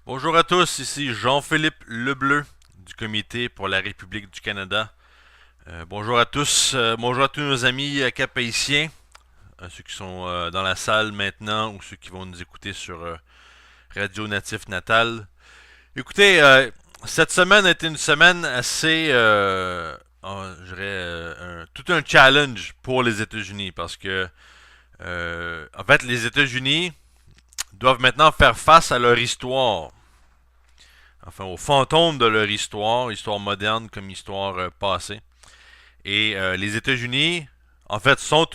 Bonjour à tous, ici Jean-Philippe Lebleu du Comité pour la République du Canada. Bonjour à tous, bonjour à tous nos amis capétiens, ceux qui sont dans la salle maintenant ou ceux qui vont nous écouter sur Radio Natif Natal. Écoutez, cette semaine a été une semaine assez, je dirais, tout un challenge pour les États-Unis parce que, en fait, les États-Unis doivent maintenant faire face à leur histoire. Enfin aux fantômes de leur histoire, histoire moderne comme histoire passée. Et les États-Unis, en fait, sont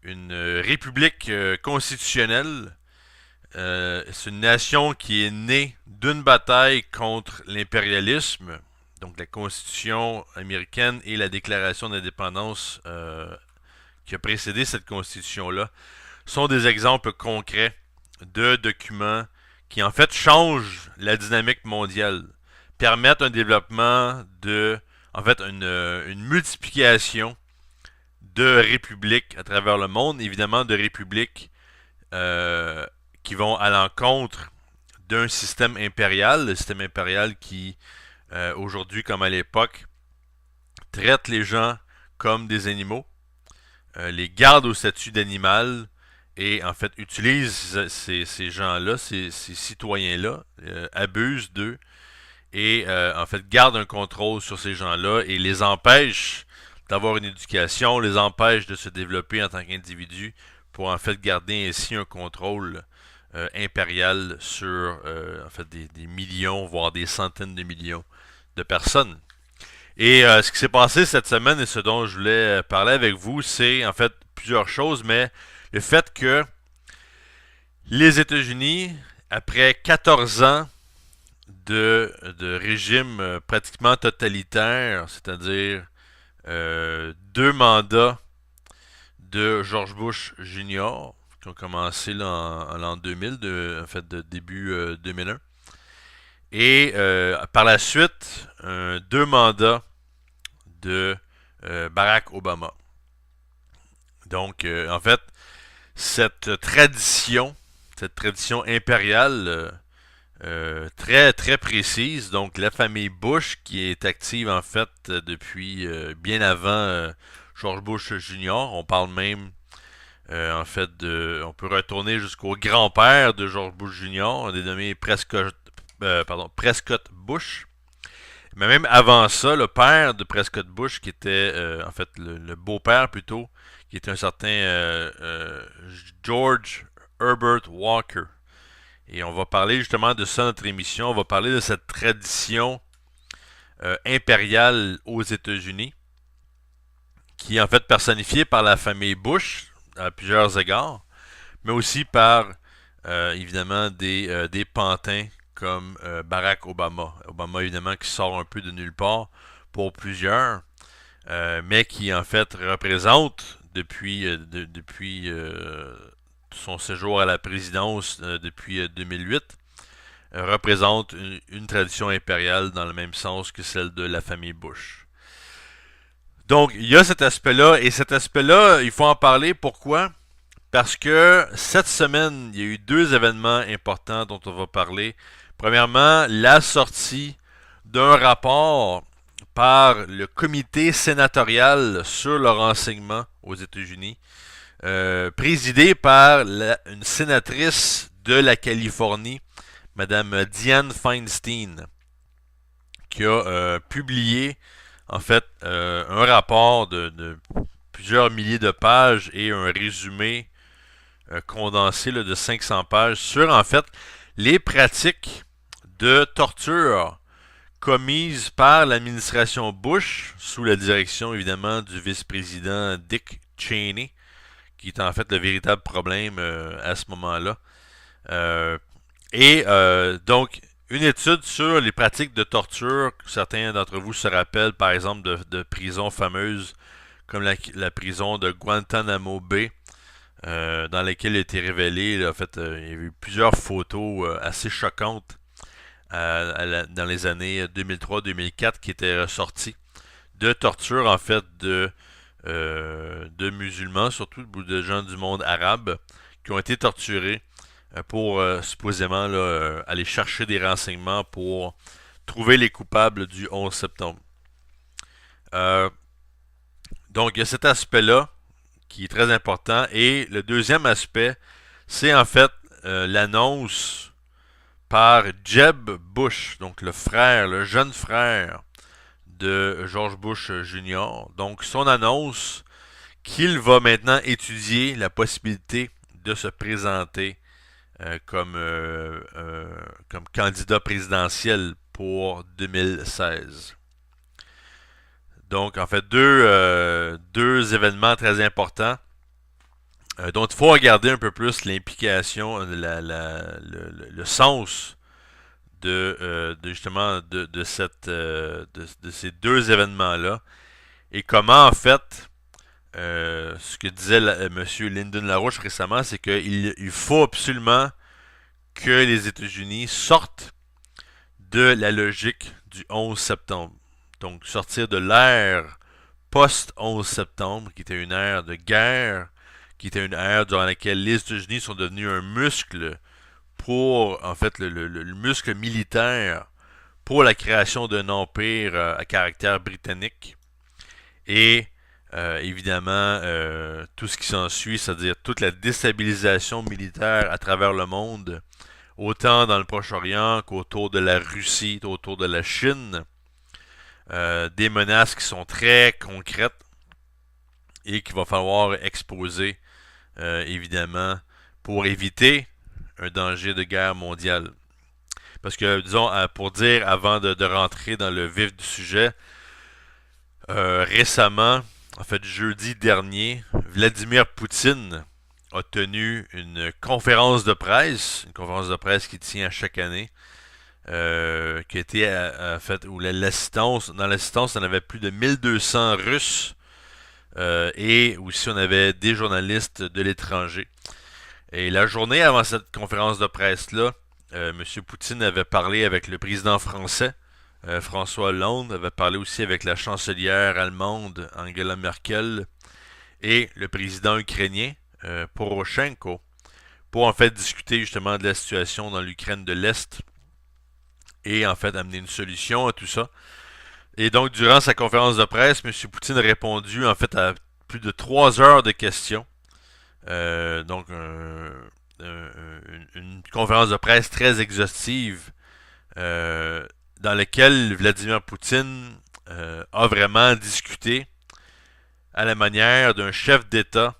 une république constitutionnelle. C'est une nation qui est née d'une bataille contre l'impérialisme, donc la Constitution américaine et la Déclaration d'indépendance qui a précédé cette Constitution-là sont des exemples concrets de documents qui en fait changent la dynamique mondiale, permettent un développement de, en fait, une multiplication de républiques à travers le monde, évidemment de républiques qui vont à l'encontre d'un système impérial, le système impérial qui, aujourd'hui comme à l'époque, traite les gens comme des animaux, les garde au statut d'animal, et en fait utilise ces gens-là, ces citoyens-là, abusent d'eux et en fait garde un contrôle sur ces gens-là et les empêche d'avoir une éducation, les empêche de se développer en tant qu'individu pour en fait garder ainsi un contrôle impérial sur en fait des millions, voire des centaines de millions de personnes. Et ce qui s'est passé cette semaine et ce dont je voulais parler avec vous, c'est en fait plusieurs choses, mais le fait que les États-Unis, après 14 ans de régime pratiquement totalitaire, c'est-à-dire deux mandats de George Bush Jr., qui ont commencé là, en l'an 2000, en fait de début 2001, et par la suite, deux mandats de Barack Obama. Donc, en fait, cette cette tradition impériale très très précise. Donc la famille Bush qui est active en fait depuis bien avant George Bush Jr. On parle même en fait on peut retourner jusqu'au grand-père de George Bush Jr. On est nommé Prescott Bush. Mais même avant ça, le père de Prescott Bush, qui était en fait le beau-père plutôt, qui était un certain George Herbert Walker. Et on va parler justement de ça dans notre émission. On va parler de cette tradition impériale aux États-Unis, qui est en fait personnifiée par la famille Bush à plusieurs égards, mais aussi par évidemment des pantins comme Barack Obama. Obama évidemment qui sort un peu de nulle part pour plusieurs, mais qui en fait représente depuis son séjour à la présidence depuis 2008, représente une tradition impériale dans le même sens que celle de la famille Bush. Donc, il y a cet aspect-là, et cet aspect-là, il faut en parler. Pourquoi? Parce que cette semaine, il y a eu deux événements importants dont on va parler. Premièrement, la sortie d'un rapport par le comité sénatorial sur le renseignement aux États-Unis, présidé par une sénatrice de la Californie, Madame Dianne Feinstein, qui a publié en fait un rapport de plusieurs milliers de pages et un résumé condensé là, de 500 pages sur en fait les pratiques de torture commises par l'administration Bush sous la direction évidemment du vice-président Dick Cheney, qui est en fait le véritable problème à ce moment-là. Euh, donc, une étude sur les pratiques de torture, certains d'entre vous se rappellent par exemple de prisons fameuses comme la prison de Guantanamo Bay, dans laquelle il a été révélé, là, en fait, il y a eu plusieurs photos assez choquantes dans les années 2003-2004 qui étaient ressorties de torture en fait de musulmans, surtout de gens du monde arabe, qui ont été torturés pour supposément là, aller chercher des renseignements pour trouver les coupables du 11 septembre. Euh, donc, il y a cet aspect-là qui est très important. Et le deuxième aspect, c'est en fait l'annonce par Jeb Bush, donc le frère, le jeune frère de George Bush Jr. Donc, son annonce qu'il va maintenant étudier la possibilité de se présenter comme candidat présidentiel pour 2016. Donc, en fait, deux événements très importants dont il faut regarder un peu plus l'implication, le sens justement de ces deux événements-là et comment, en fait, ce que disait M. Lyndon LaRouche récemment, c'est qu'il faut absolument que les États-Unis sortent de la logique du 11 septembre. Donc, sortir de l'ère post-11 septembre, qui était une ère de guerre, qui était une ère durant laquelle les États-Unis sont devenus un muscle pour, en fait, le muscle militaire pour la création d'un empire à caractère britannique. Et évidemment, tout ce qui s'ensuit, c'est-à-dire toute la déstabilisation militaire à travers le monde, autant dans le Proche-Orient qu'autour de la Russie, autour de la Chine, des menaces qui sont très concrètes et qu'il va falloir exposer, évidemment, pour éviter un danger de guerre mondiale. Parce que, disons, pour dire, avant de rentrer dans le vif du sujet, récemment, en fait jeudi dernier, Vladimir Poutine a tenu une conférence de presse qu'il tient à chaque année, qui a été faite où dans l'assistance, on avait plus de 1200 Russes et aussi on avait des journalistes de l'étranger. Et la journée avant cette conférence de presse-là, M. Poutine avait parlé avec le président français, François Hollande, avait parlé aussi avec la chancelière allemande Angela Merkel et le président ukrainien Poroshenko pour en fait discuter justement de la situation dans l'Ukraine de l'Est et en fait amener une solution à tout ça. Et donc durant sa conférence de presse, M. Poutine a répondu en fait à plus de 3 heures de questions. Donc une conférence de presse très exhaustive dans laquelle Vladimir Poutine a vraiment discuté à la manière d'un chef d'État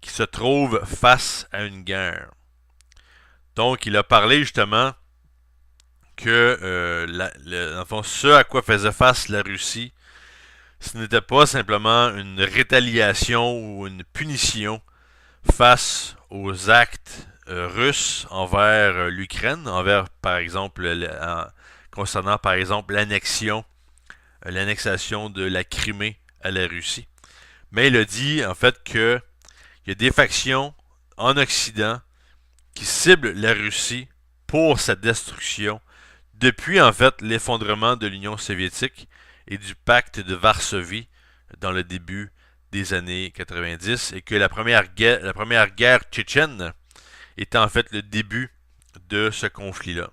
qui se trouve face à une guerre. Donc, il a parlé justement que, dans le fond, ce à quoi faisait face la Russie, ce n'était pas simplement une rétaliation ou une punition face aux actes russes envers l'Ukraine, par exemple, concernant par exemple l'annexation de la Crimée à la Russie. Mais il a dit en fait qu'il y a des factions en Occident qui ciblent la Russie pour sa destruction depuis en fait l'effondrement de l'Union soviétique et du pacte de Varsovie dans le début des années 90 et que la première guerre tchétchène était en fait le début de ce conflit-là.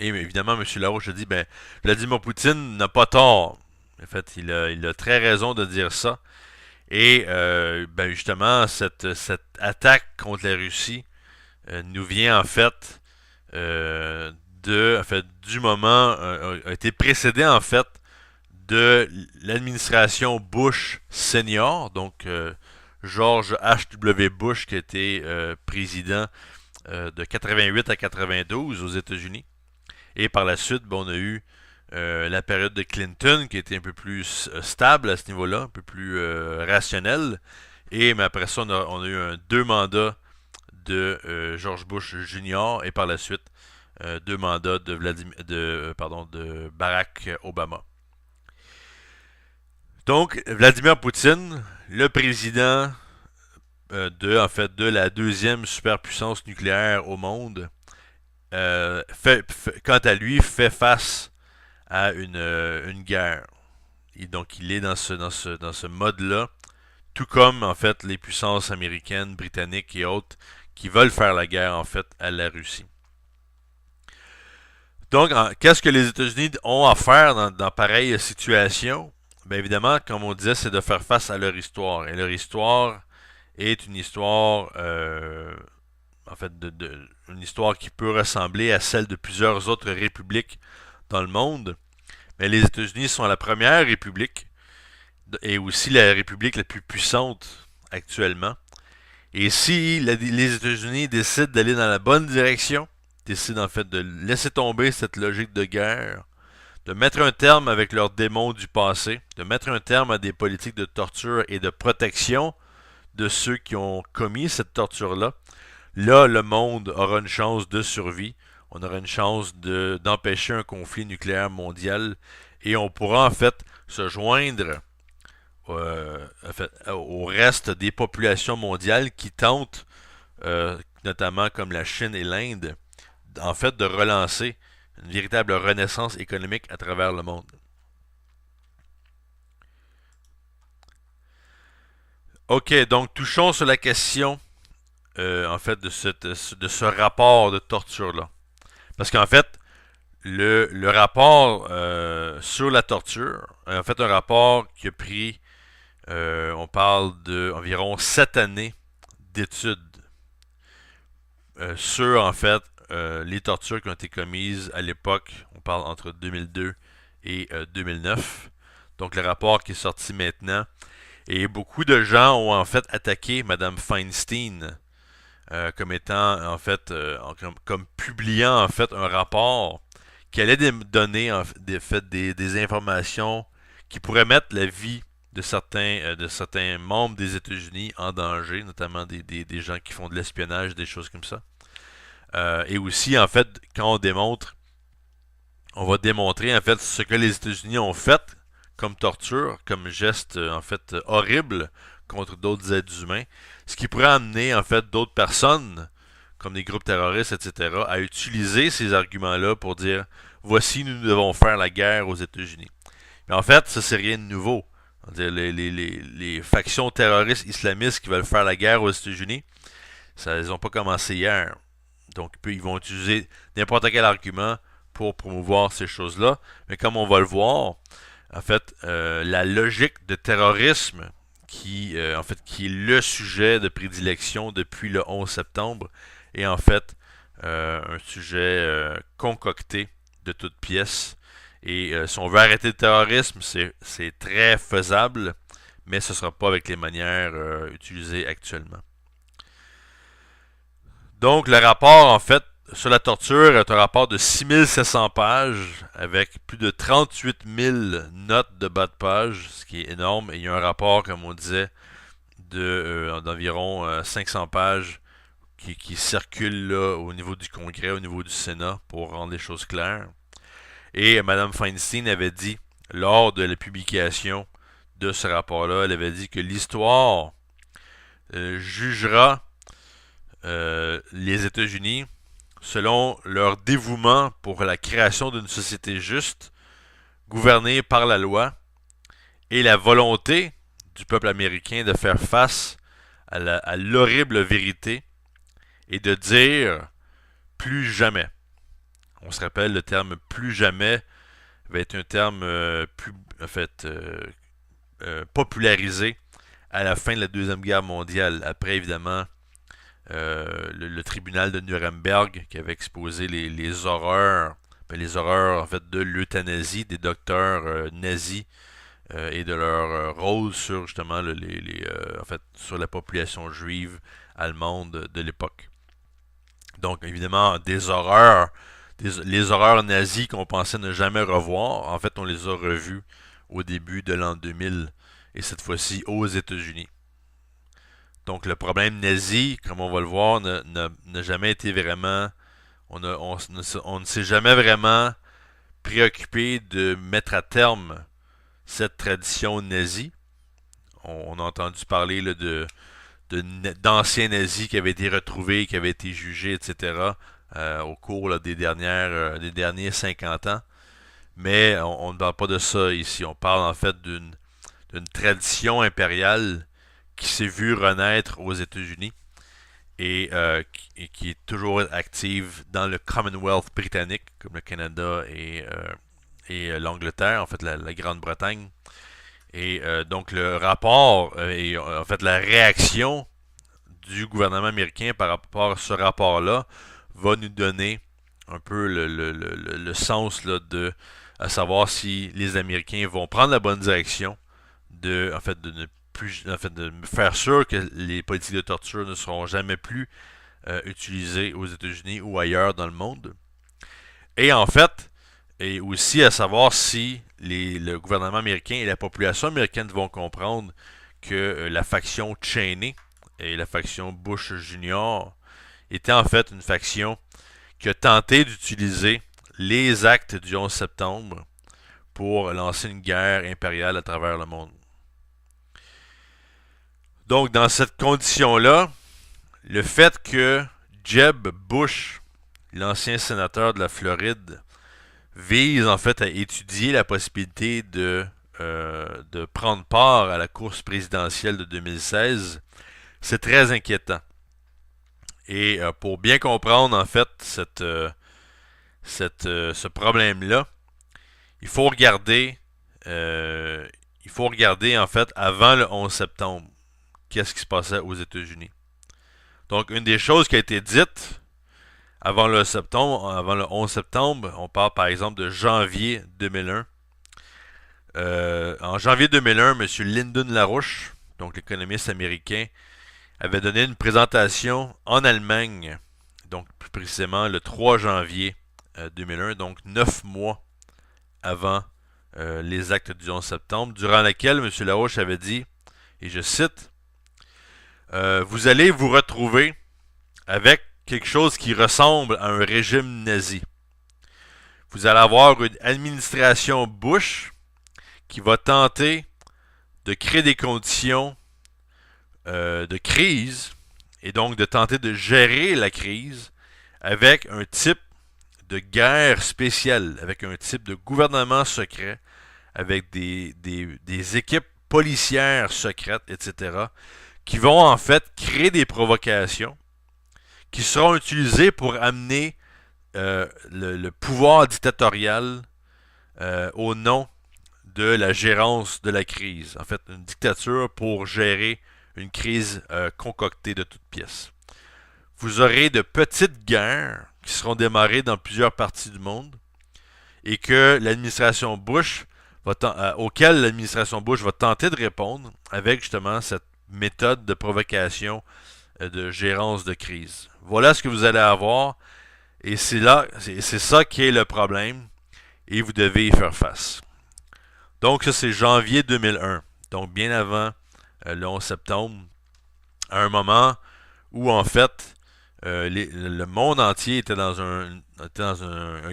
Et évidemment, M. Larouche a dit, ben, Vladimir Poutine n'a pas tort. En fait, il a très raison de dire ça. Et ben justement, cette attaque contre la Russie nous vient en fait du moment a été précédé en fait de l'administration Bush senior, donc George H.W. Bush qui était président de 88 à 92 aux États-Unis. Et par la suite, on a eu la période de Clinton qui était un peu plus stable à ce niveau-là, un peu plus rationnel. Et mais après ça, on a eu deux mandats de George Bush Jr. et par la suite deux mandats de Barack Obama. Donc, Vladimir Poutine, le président de la deuxième superpuissance nucléaire au monde, quant à lui, fait face à une guerre. Et donc, il est dans ce mode-là, tout comme, en fait, les puissances américaines, britanniques et autres qui veulent faire la guerre, en fait, à la Russie. Donc, qu'est-ce que les États-Unis ont à faire dans pareille situation? Bien évidemment, comme on disait, c'est de faire face à leur histoire. Et leur histoire est une histoire, en fait, une histoire qui peut ressembler à celle de plusieurs autres républiques dans le monde. Mais les États-Unis sont la première république et aussi la république la plus puissante actuellement. Et si les États-Unis décident d'aller dans la bonne direction, décident en fait de laisser tomber cette logique de guerre, de mettre un terme avec leurs démons du passé, de mettre un terme à des politiques de torture et de protection de ceux qui ont commis cette torture-là, là, le monde aura une chance de survie. On aura une chance d'empêcher un conflit nucléaire mondial et on pourra en fait se joindre en fait, au reste des populations mondiales qui tentent, notamment comme la Chine et l'Inde, en fait de relancer une véritable renaissance économique à travers le monde. Ok, donc touchons sur la question en fait de ce rapport de torture-là. Parce qu'en fait, le rapport sur la torture, en fait un rapport qui a pris, on parle d'environ 7 années d'études sur en fait les tortures qui ont été commises à l'époque, on parle entre 2002 et 2009. Donc le rapport qui est sorti maintenant. Et beaucoup de gens ont en fait attaqué Madame Feinstein comme étant en fait comme publiant en fait un rapport qui allait donner en fait, des informations qui pourraient mettre la vie de certains membres des États-Unis en danger, notamment des gens qui font de l'espionnage, des choses comme ça. Et aussi, en fait, quand on va démontrer en fait ce que les États-Unis ont fait comme torture, comme geste en fait horrible contre d'autres êtres humains, ce qui pourrait amener en fait d'autres personnes, comme des groupes terroristes, etc., à utiliser ces arguments-là pour dire voici, nous devons faire la guerre aux États-Unis. Mais en fait, ça c'est rien de nouveau. Les factions terroristes islamistes qui veulent faire la guerre aux États-Unis, ça, ils n'ont pas commencé hier. Donc, ils vont utiliser n'importe quel argument pour promouvoir ces choses-là. Mais comme on va le voir, en fait, la logique de terrorisme en fait, qui est le sujet de prédilection depuis le 11 septembre est en fait un sujet concocté de toutes pièces. Et si on veut arrêter le terrorisme, c'est très faisable, mais ce ne sera pas avec les manières utilisées actuellement. Donc, le rapport, en fait, sur la torture est un rapport de 6700 pages avec plus de 38 000 notes de bas de page, ce qui est énorme. Et il y a un rapport, comme on disait, d'environ 500 pages qui circule là, au niveau du Congrès, au niveau du Sénat, pour rendre les choses claires. Et Mme Feinstein avait dit, lors de la publication de ce rapport-là, elle avait dit que l'histoire jugera les États-Unis selon leur dévouement pour la création d'une société juste, gouvernée par la loi, et la volonté du peuple américain de faire face à l'horrible vérité et de dire plus jamais. On se rappelle, le terme plus jamais va être un terme plus, en fait, popularisé à la fin de la Deuxième Guerre mondiale, après évidemment le tribunal de Nuremberg qui avait exposé les horreurs, les horreurs en fait de l'euthanasie des docteurs nazis et de leur rôle sur justement en fait sur la population juive allemande de l'époque. Donc évidemment des horreurs, les horreurs nazies qu'on pensait ne jamais revoir, en fait on les a revues au début de l'an 2000 et cette fois-ci aux États-Unis. Donc le problème nazi, comme on va le voir, n'a jamais été vraiment... On ne s'est jamais vraiment préoccupé de mettre à terme cette tradition nazie. On a entendu parler là, d'anciens nazis qui avaient été retrouvés, qui avaient été jugés, etc. Au cours là, des derniers 50 ans. Mais on ne parle pas de ça ici. On parle en fait d'une tradition impériale qui s'est vue renaître aux États-Unis et qui est toujours active dans le Commonwealth britannique, comme le Canada et l'Angleterre, en fait la Grande-Bretagne. Et donc le rapport et en fait la réaction du gouvernement américain par rapport à ce rapport-là va nous donner un peu le sens là, à savoir si les Américains vont prendre la bonne direction en fait, de ne plus, en fait, de faire sûr que les politiques de torture ne seront jamais plus utilisées aux États-Unis ou ailleurs dans le monde. Et en fait, et aussi à savoir si le gouvernement américain et la population américaine vont comprendre que la faction Cheney et la faction Bush Junior était en fait une faction qui a tenté d'utiliser les actes du 11 septembre pour lancer une guerre impériale à travers le monde. Donc, dans cette condition-là, le fait que Jeb Bush, l'ancien sénateur de la Floride, vise en fait à étudier la possibilité de prendre part à la course présidentielle de 2016, c'est très inquiétant. Et pour bien comprendre en fait ce problème-là, il faut regarder en fait avant le 11 septembre qu'est-ce qui se passait aux États-Unis. Donc une des choses qui a été dite avant le 11 septembre, on parle par exemple de janvier 2001. En janvier 2001, M. Lyndon LaRouche, donc l'économiste américain, avait donné une présentation en Allemagne, donc plus précisément le 3 janvier 2001, donc 9 mois avant les actes du 11 septembre, durant laquelle M. LaRouche avait dit, et je cite, vous allez vous retrouver avec quelque chose qui ressemble à un régime nazi. Vous allez avoir une administration Bush qui va tenter de créer des conditions de crise et donc de tenter de gérer la crise avec un type de guerre spéciale, avec un type de gouvernement secret, avec des équipes policières secrètes, etc., qui vont en fait créer des provocations qui seront utilisées pour amener le pouvoir dictatorial au nom de la gérance de la crise. En fait, une dictature pour gérer une crise concoctée de toutes pièces. Vous aurez de petites guerres qui seront démarrées dans plusieurs parties du monde et que l'administration Bush auquel l'administration Bush va tenter de répondre avec justement cette méthode de provocation de gérance de crise. Voilà ce que vous allez avoir et c'est ça qui est le problème et vous devez y faire face. Donc ça c'est janvier 2001, donc bien avant le 11 septembre, à un moment où en fait le monde entier était dans un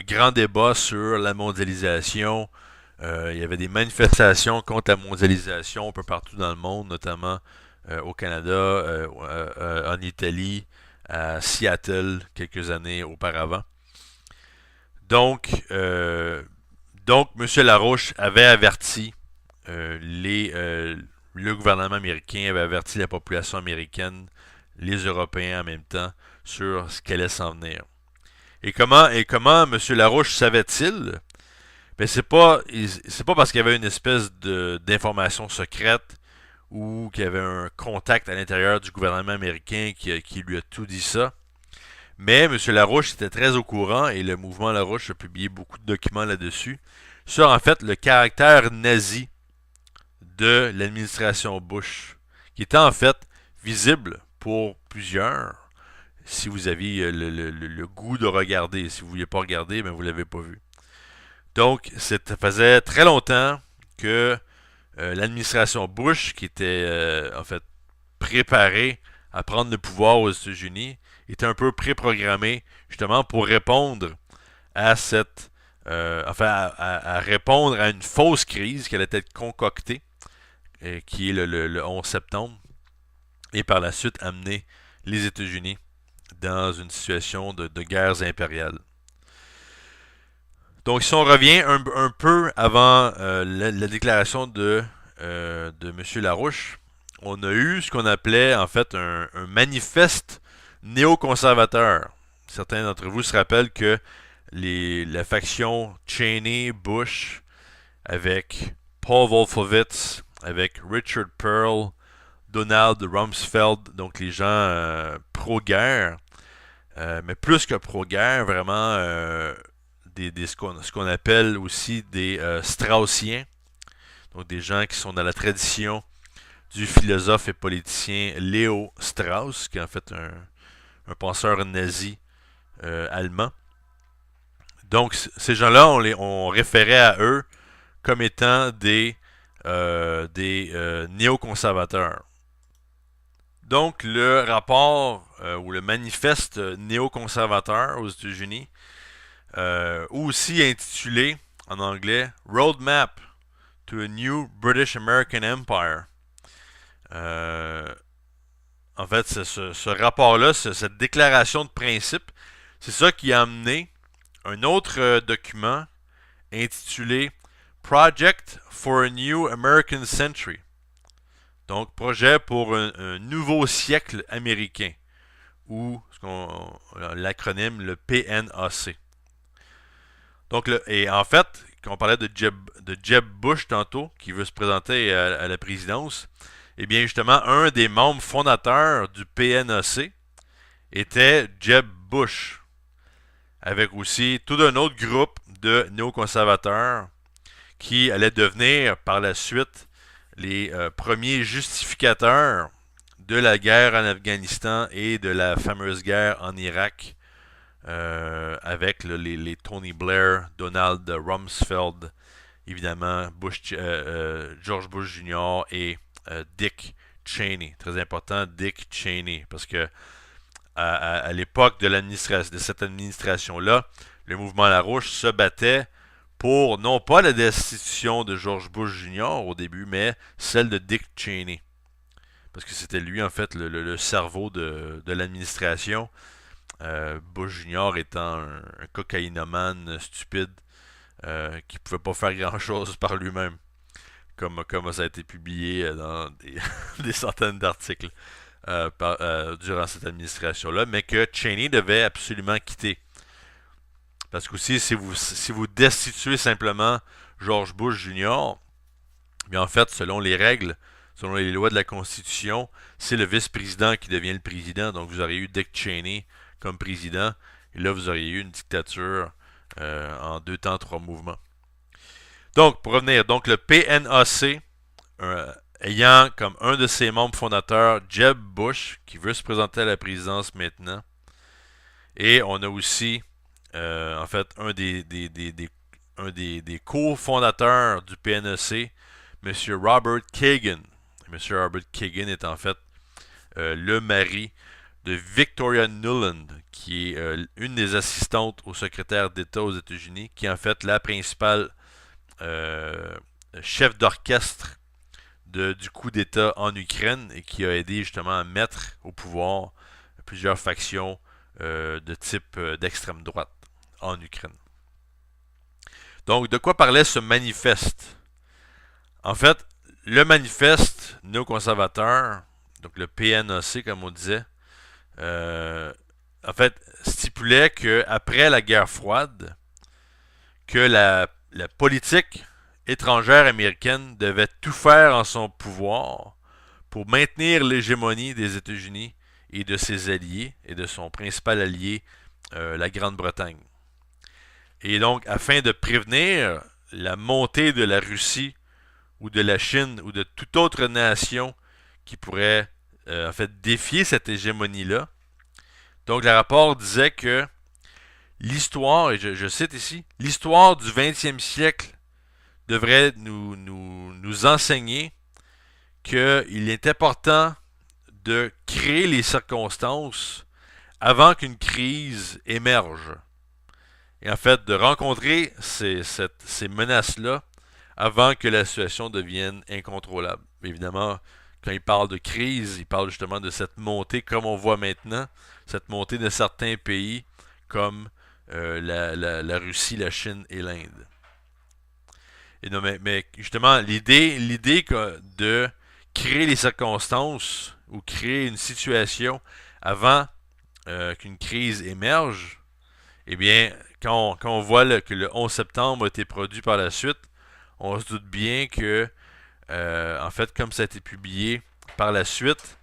grand débat sur la mondialisation. Il y avait des manifestations contre la mondialisation un peu partout dans le monde, notamment au Canada, en Italie, à Seattle quelques années auparavant. Donc, M. Larouche avait averti le gouvernement américain, avait averti la population américaine, les Européens en même temps, sur ce qu'allait s'en venir. Et comment M. Larouche savait-il? Ben c'est pas parce qu'il y avait une espèce d'information secrète ou qu'il y avait un contact à l'intérieur du gouvernement américain qui lui a tout dit ça. Mais M. Larouche était très au courant et le mouvement Larouche a publié beaucoup de documents là-dessus sur en fait le caractère nazi de l'administration Bush, qui était en fait visible pour plusieurs. Si vous aviez le goût de regarder, si vous ne vouliez pas regarder, ben vous ne l'avez pas vu. Donc, ça faisait très longtemps que l'administration Bush, qui était en fait préparée à prendre le pouvoir aux États-Unis, était un peu préprogrammée justement pour répondre à à répondre à une fausse crise qui allait être concoctée, qui est le 11 septembre, et par la suite amener les États-Unis dans une situation de guerres impériales. Donc, si on revient un peu avant la déclaration de M. Larouche, on a eu ce qu'on appelait en fait un manifeste néoconservateurs. Certains d'entre vous se rappellent que la faction Cheney-Bush, avec Paul Wolfowitz, avec Richard Pearl, Donald Rumsfeld, donc les gens pro-guerre, mais plus que pro-guerre, vraiment ce qu'on appelle aussi des Straussiens, donc des gens qui sont dans la tradition du philosophe et politicien Léo Strauss, qui est en fait un penseur nazi allemand. Donc ces gens-là, on référait à eux comme étant des néoconservateurs. Donc, le rapport ou le manifeste néoconservateur aux États-Unis, aussi intitulé en anglais Roadmap to a New British American Empire. En fait, ce rapport-là, cette déclaration de principe, c'est ça qui a amené un autre document intitulé Project for a New American Century. Donc, projet pour un nouveau siècle américain, ou l'acronyme le PNAC. Donc, et en fait, quand on parlait de Jeb Bush tantôt, qui veut se présenter à la présidence, eh bien justement, un des membres fondateurs du PNAC était Jeb Bush, avec aussi tout un autre groupe de néoconservateurs qui allaient devenir par la suite les premiers justificateurs de la guerre en Afghanistan et de la fameuse guerre en Irak avec les Tony Blair, Donald Rumsfeld, évidemment George Bush Jr. et Dick Cheney. Très important, Dick Cheney, parce que à l'époque de cette administration-là, le mouvement Larouche se battait pour non pas la destitution de George Bush Jr. au début, mais celle de Dick Cheney. Parce que c'était lui, en fait, le cerveau de l'administration. Bush Jr. étant un cocaïnomane stupide qui pouvait pas faire grand-chose par lui-même. Comme ça a été publié dans des centaines d'articles durant cette administration-là, mais que Cheney devait absolument quitter. Parce que aussi, si vous destituez simplement George Bush Jr., bien en fait, selon les règles, selon les lois de la Constitution, c'est le vice-président qui devient le président. Donc, vous auriez eu Dick Cheney comme président, et là, vous auriez eu une dictature en 2 temps, 3 mouvements. Donc, pour revenir, donc le PNAC, ayant comme un de ses membres fondateurs Jeb Bush, qui veut se présenter à la présidence maintenant, et on a aussi en fait, un des cofondateurs du PNAC, M. Robert Kagan. M. Robert Kagan est en fait le mari de Victoria Nuland, qui est une des assistantes au secrétaire d'État aux États-Unis, qui est en fait la principale chef d'orchestre du coup d'État en Ukraine et qui a aidé justement à mettre au pouvoir plusieurs factions de type d'extrême droite en Ukraine. Donc, de quoi parlait ce manifeste? En fait, le manifeste néoconservateur, donc le PNAC, comme on disait, en fait, stipulait qu'après la guerre froide, que la politique étrangère américaine devait tout faire en son pouvoir pour maintenir l'hégémonie des États-Unis et de ses alliés, et de son principal allié, la Grande-Bretagne. Et donc, afin de prévenir la montée de la Russie ou de la Chine ou de toute autre nation qui pourrait en fait défier cette hégémonie-là, donc le rapport disait que l'histoire, et je cite ici, l'histoire du 20e siècle devrait nous enseigner qu'il est important de créer les circonstances avant qu'une crise émerge. Et en fait, de rencontrer ces menaces-là avant que la situation devienne incontrôlable. Évidemment, quand il parle de crise, il parle justement de cette montée, comme on voit maintenant, cette montée de certains pays comme la Russie, la Chine et l'Inde. Et non, mais justement, l'idée de créer les circonstances ou créer une situation avant qu'une crise émerge, eh bien, quand on voit que le 11 septembre a été produit par la suite, on se doute bien que, en fait, comme ça a été publié par la suite,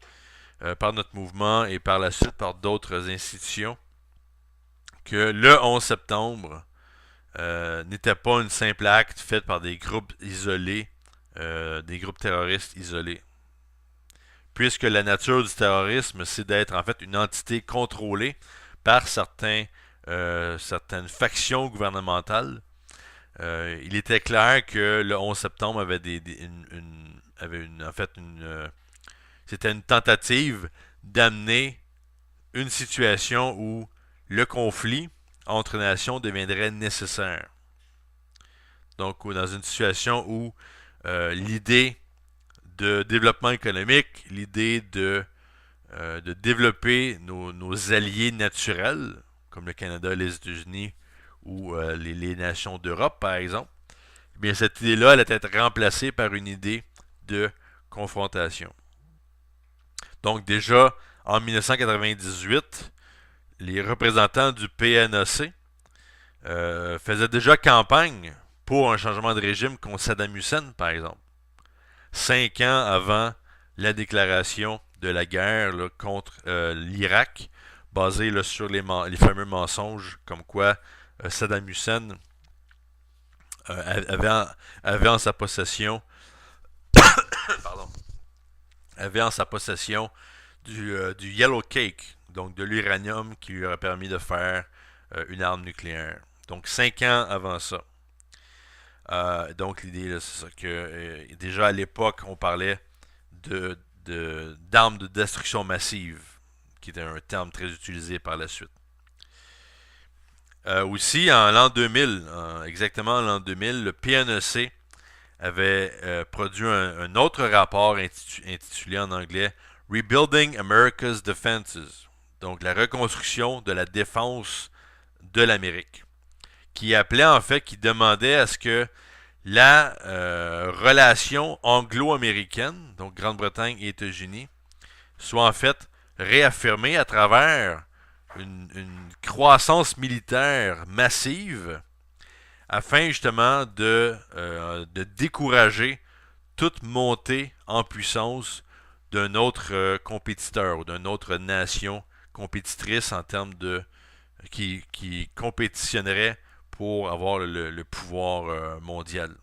par notre mouvement et par la suite par d'autres institutions, que le 11 septembre n'était pas une simple acte fait par des groupes isolés, des groupes terroristes isolés. Puisque la nature du terrorisme, c'est d'être en fait une entité contrôlée par certaines factions gouvernementales. Il était clair que le 11 septembre avait en fait c'était une tentative d'amener une situation où le conflit entre nations deviendrait nécessaire. Donc, dans une situation où l'idée de développement économique, l'idée de développer nos alliés naturels, comme le Canada, les États-Unis ou les nations d'Europe, par exemple, eh bien, cette idée-là, elle a été remplacée par une idée de confrontation. Donc, déjà, en 1998, les représentants du PNAC faisaient déjà campagne pour un changement de régime contre Saddam Hussein, par exemple. 5 ans avant la déclaration de la guerre là, contre l'Irak, basée là, sur les fameux mensonges comme quoi Saddam Hussein avait en sa possession pardon, avait en sa possession du yellow cake, donc de l'uranium qui lui aurait permis de faire une arme nucléaire. Donc 5 ans avant ça. Donc l'idée, c'est ça que déjà à l'époque, on parlait d'armes de destruction massive, qui était un terme très utilisé par la suite. Aussi, en l'an 2000, exactement en l'an 2000, le PNEC avait produit un autre rapport intitulé en anglais Rebuilding America's Defenses, donc la reconstruction de la défense de l'Amérique, qui appelait en fait, qui demandait à ce que la relation anglo-américaine, donc Grande-Bretagne et États-Unis, soit en fait réaffirmée à travers une croissance militaire massive afin justement de décourager toute montée en puissance d'un autre compétiteur ou d'une autre nation compétitrice en termes de qui compétitionnerait pour avoir le pouvoir mondial.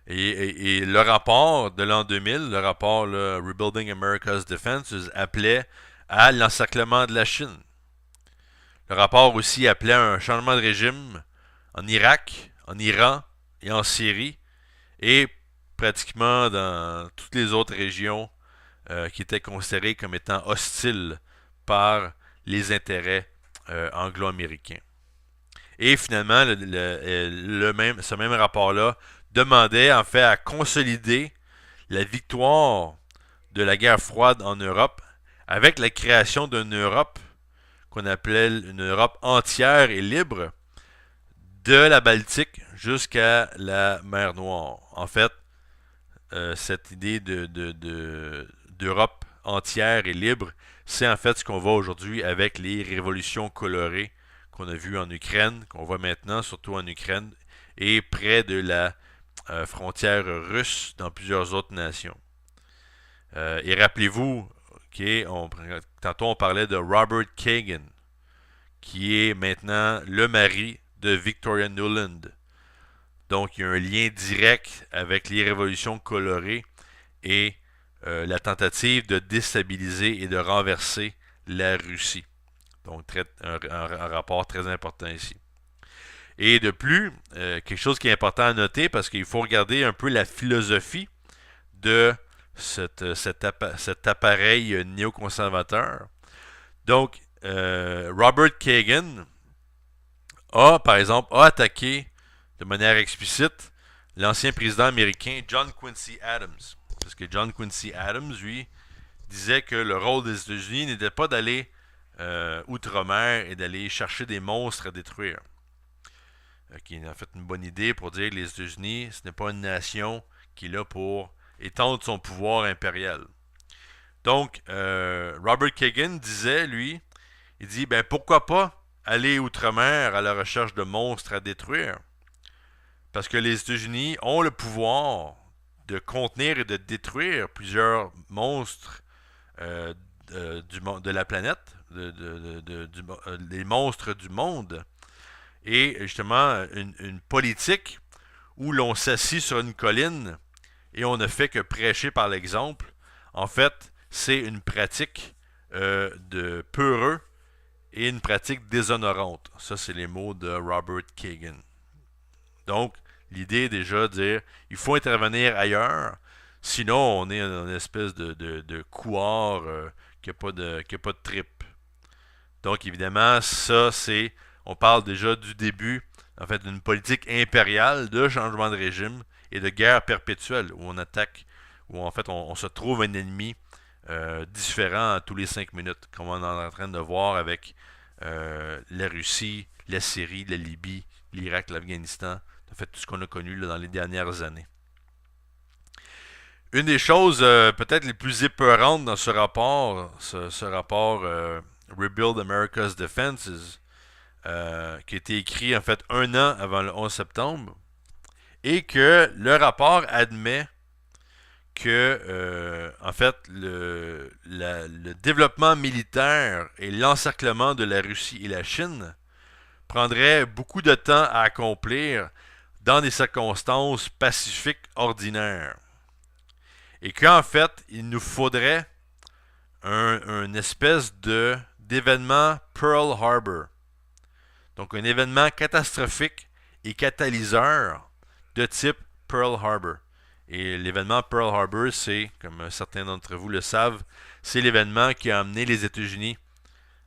Et le rapport de l'an 2000, le rapport là, Rebuilding America's Defenses, appelait à l'encerclement de la Chine. Le rapport aussi appelait à un changement de régime en Irak, en Iran et en Syrie, et pratiquement dans toutes les autres régions qui étaient considérées comme étant hostiles par les intérêts anglo-américains. Et finalement, ce même rapport-là demandait en fait à consolider la victoire de la guerre froide en Europe avec la création d'une Europe qu'on appelait une Europe entière et libre de la Baltique jusqu'à la mer Noire. En fait, cette idée d'Europe entière et libre, c'est en fait ce qu'on voit aujourd'hui avec les révolutions colorées qu'on a vues en Ukraine, qu'on voit maintenant surtout en Ukraine, et près de la frontière russe dans plusieurs autres nations. Et rappelez-vous, tantôt on parlait de Robert Kagan, qui est maintenant le mari de Victoria Nuland. Donc il y a un lien direct avec les révolutions colorées et la tentative de déstabiliser et de renverser la Russie. Donc un rapport très important ici. Et de plus, quelque chose qui est important à noter, parce qu'il faut regarder un peu la philosophie de cet appareil néoconservateur. Donc, Robert Kagan par exemple, a attaqué de manière explicite l'ancien président américain John Quincy Adams. Parce que John Quincy Adams, lui, disait que le rôle des États-Unis n'était pas d'aller outre-mer et d'aller chercher des monstres à détruire. Qui est en fait une bonne idée pour dire que les États-Unis, ce n'est pas une nation qui est là pour étendre son pouvoir impérial. Donc, Robert Kagan disait, lui, il dit, ben pourquoi pas aller outre-mer à la recherche de monstres à détruire? Parce que les États-Unis ont le pouvoir de contenir et de détruire plusieurs monstres euh, de la planète, les monstres du monde, et justement une politique où l'on s'assit sur une colline et on ne fait que prêcher par l'exemple. En fait, c'est une pratique de peureux et une pratique déshonorante. Ça, c'est les mots de Robert Kagan. Donc, l'idée est déjà de dire il faut intervenir ailleurs, sinon on est une espèce de couard qui n'a pas de trip. Donc, évidemment, ça, c'est. On parle déjà du début, en fait, d'une politique impériale de changement de régime et de guerre perpétuelle où on attaque, où en fait on se trouve un ennemi différent à tous les 5 minutes, comme on est en train de voir avec la Russie, la Syrie, la Libye, l'Irak, l'Afghanistan, en fait tout ce qu'on a connu là, dans les dernières années. Une des choses peut-être les plus épeurantes dans ce rapport, ce rapport Rebuild America's Defenses, qui a été écrit en fait un an avant le 11 septembre, et que le rapport admet que en fait le développement militaire et l'encerclement de la Russie et la Chine prendrait beaucoup de temps à accomplir dans des circonstances pacifiques ordinaires. Et qu'en fait, il nous faudrait un espèce d'événement Pearl Harbor. Donc un événement catastrophique et catalyseur de type Pearl Harbor. Et l'événement Pearl Harbor, c'est, comme certains d'entre vous le savent, c'est l'événement qui a amené les États-Unis,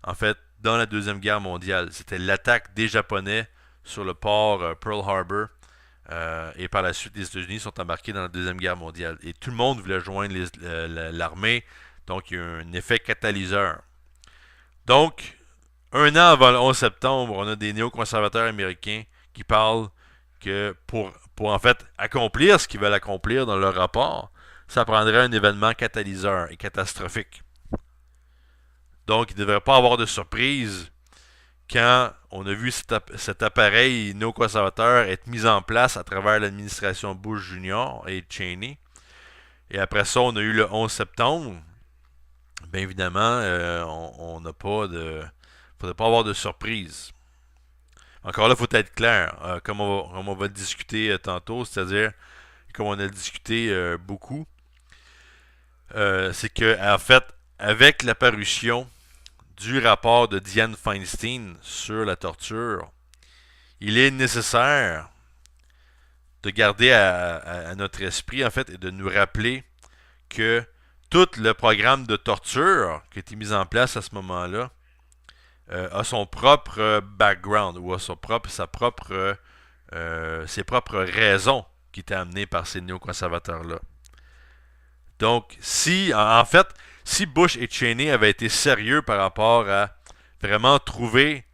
en fait, dans la Deuxième Guerre mondiale. C'était l'attaque des Japonais sur le port Pearl Harbor. Et par la suite, les États-Unis sont embarqués dans la Deuxième Guerre mondiale. Et tout le monde voulait joindre l'armée. Donc, il y a eu un effet catalyseur. Donc, un an avant le 11 septembre, on a des néoconservateurs américains qui parlent que pour en fait accomplir ce qu'ils veulent accomplir dans leur rapport, ça prendrait un événement catalyseur et catastrophique. Donc, il ne devrait pas avoir de surprise quand on a vu cet appareil néoconservateur être mis en place à travers l'administration Bush Jr. et Cheney. Et après ça, on a eu le 11 septembre. Bien évidemment, on n'a pas de. Il ne faudrait pas avoir de surprise. Encore là, il faut être clair, comme on va discuter tantôt, c'est-à-dire, comme on a discuté beaucoup, c'est que, en fait, avec l'apparition du rapport de Dianne Feinstein sur la torture, il est nécessaire de garder à notre esprit, en fait, et de nous rappeler que tout le programme de torture qui a été mis en place à ce moment-là a son propre background ou a ses propres raisons qui étaient amenées par ces néoconservateurs-là. Donc, en fait, si Bush et Cheney avaient été sérieux par rapport à vraiment trouver,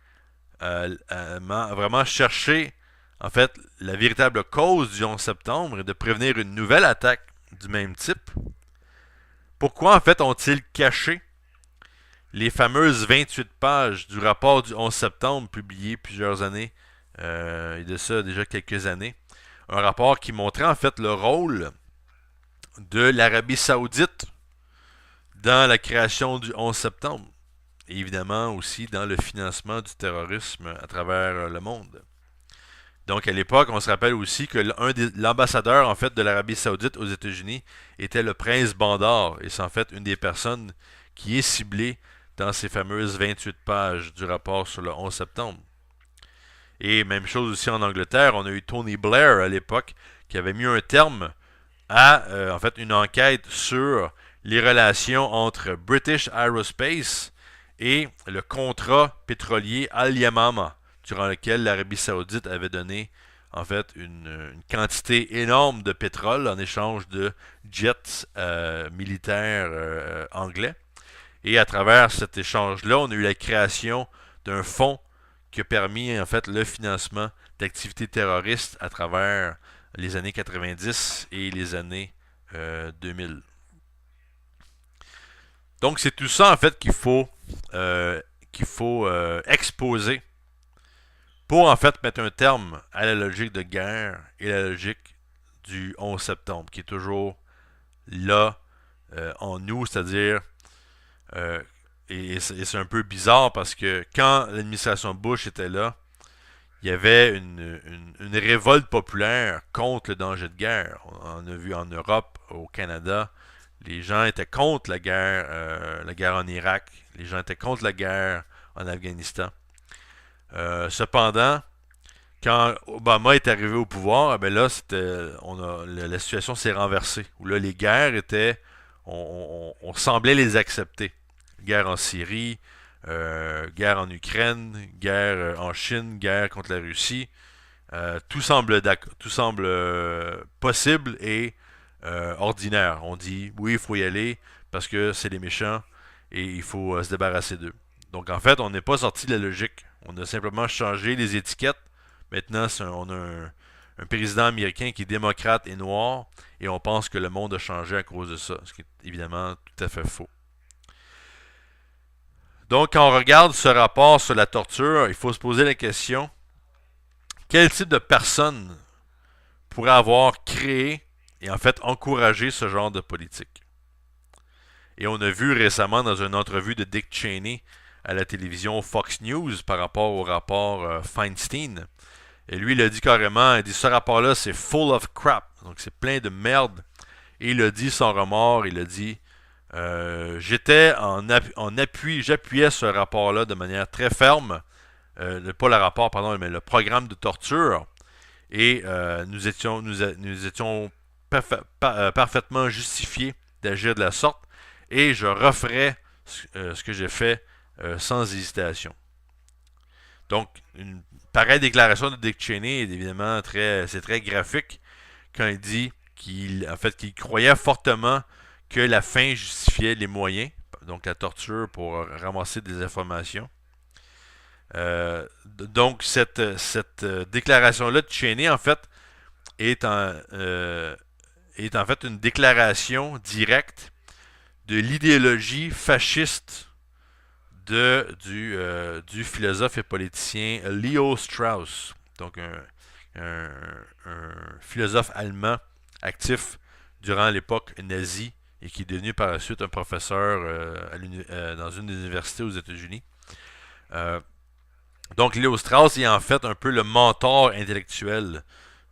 vraiment chercher, en fait, la véritable cause du 11 septembre et de prévenir une nouvelle attaque du même type, pourquoi, en fait, ont-ils caché les fameuses 28 pages du rapport du 11 septembre publié plusieurs années, et de ça déjà quelques années, un rapport qui montrait en fait le rôle de l'Arabie Saoudite dans la création du 11 septembre et évidemment aussi dans le financement du terrorisme à travers le monde. Donc à l'époque, on se rappelle aussi que l'ambassadeur en fait de l'Arabie Saoudite aux États-Unis était le prince Bandar et c'est en fait une des personnes qui est ciblée dans ces fameuses 28 pages du rapport sur le 11 septembre. Et même chose aussi en Angleterre, on a eu Tony Blair à l'époque qui avait mis un terme à en fait une enquête sur les relations entre British Aerospace et le contrat pétrolier Al Yamama, durant lequel l'Arabie Saoudite avait donné en fait une quantité énorme de pétrole en échange de jets militaires anglais. Et à travers cet échange-là, on a eu la création d'un fonds qui a permis en fait le financement d'activités terroristes à travers les années 90 et les années 2000. Donc c'est tout ça en fait exposer pour en fait mettre un terme à la logique de guerre et la logique du 11 septembre, qui est toujours là en nous, c'est-à-dire, euh, et c'est un peu bizarre parce que quand l'administration Bush était là, il y avait une révolte populaire contre le danger de guerre. On a vu en Europe, au Canada, les gens étaient contre la guerre en Irak, les gens étaient contre la guerre en Afghanistan. Cependant, quand Obama est arrivé au pouvoir, ben là, la situation s'est renversée. Où là, les guerres étaient, on semblait les accepter. Guerre en Syrie, guerre en Ukraine, guerre en Chine, guerre contre la Russie. Tout semble possible et ordinaire. On dit oui, il faut y aller parce que c'est les méchants et il faut se débarrasser d'eux. Donc en fait, on n'est pas sorti de la logique. On a simplement changé les étiquettes. Maintenant, on a un président américain qui est démocrate et noir et on pense que le monde a changé à cause de ça, ce qui est évidemment tout à fait faux. Donc quand on regarde ce rapport sur la torture, il faut se poser la question, quel type de personne pourrait avoir créé et en fait encouragé ce genre de politique? Et on a vu récemment dans une entrevue de Dick Cheney à la télévision Fox News par rapport au rapport Feinstein. Et lui, il a dit carrément, il dit ce rapport-là, c'est full of crap. Donc c'est plein de merde. Et il a dit sans remords, il a dit j'étais en appui, j'appuyais ce rapport-là de manière très ferme. Pas le rapport, pardon, mais le programme de torture. Et nous étions parfaitement justifiés d'agir de la sorte. Et je referais ce que j'ai fait sans hésitation. Donc, une pareille déclaration de Dick Cheney est évidemment c'est très graphique quand il dit qu'il croyait fortement que la fin justifiait les moyens, donc la torture pour ramasser des informations. Donc cette déclaration-là de Cheney, en fait, est est en fait une déclaration directe de l'idéologie fasciste du philosophe et politicien Leo Strauss, donc un philosophe allemand actif durant l'époque nazie et qui est devenu par la suite un professeur dans une des universités aux États-Unis. Euh, donc Leo Strauss est en fait un peu le mentor intellectuel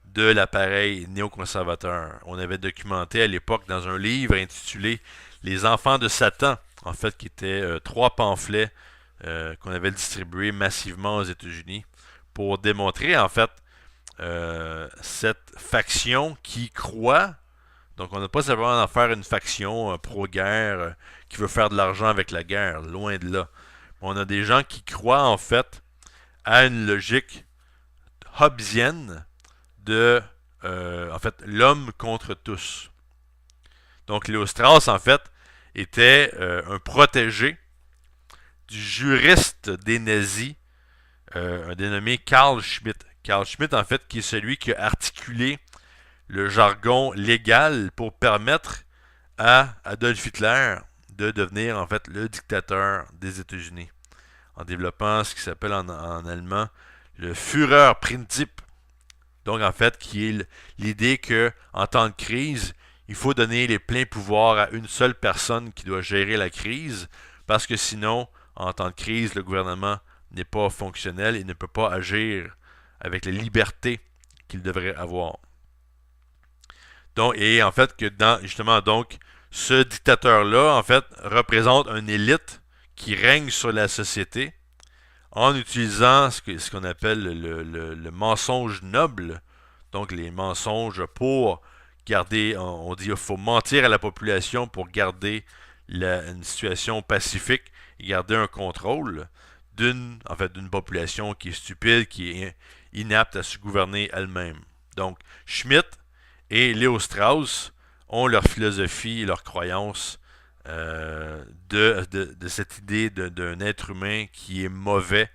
de l'appareil néoconservateur. On avait documenté à l'époque dans un livre intitulé Les enfants de Satan, en fait, qui était trois pamphlets qu'on avait distribués massivement aux États-Unis pour démontrer, en fait, cette faction qui croit. Donc, on n'a pas simplement à faire une faction pro-guerre qui veut faire de l'argent avec la guerre, loin de là. On a des gens qui croient, en fait, à une logique hobbesienne de, en fait, l'homme contre tous. Donc, Léo Strauss, en fait, était un protégé du juriste des nazis, un dénommé Carl Schmitt. Carl Schmitt, en fait, qui est celui qui a articulé le jargon légal pour permettre à Adolf Hitler de devenir, en fait, le dictateur des États-Unis, en développant ce qui s'appelle en allemand le Führerprinzip. Donc, en fait, qui est l'idée que, en temps de crise, il faut donner les pleins pouvoirs à une seule personne qui doit gérer la crise, parce que sinon, en temps de crise, le gouvernement n'est pas fonctionnel et ne peut pas agir avec la liberté qu'il devrait avoir. Donc, et en fait, que justement, donc, ce dictateur-là, en fait, représente une élite qui règne sur la société en utilisant ce qu'on appelle le mensonge noble, donc les mensonges pour garder, on dit qu'il faut mentir à la population pour garder une situation pacifique et garder un contrôle en fait, d'une population qui est stupide, qui est inapte à se gouverner elle-même. Donc, Schmitt et Léo Strauss ont leur philosophie et leur croyance de cette idée d'un être humain qui est mauvais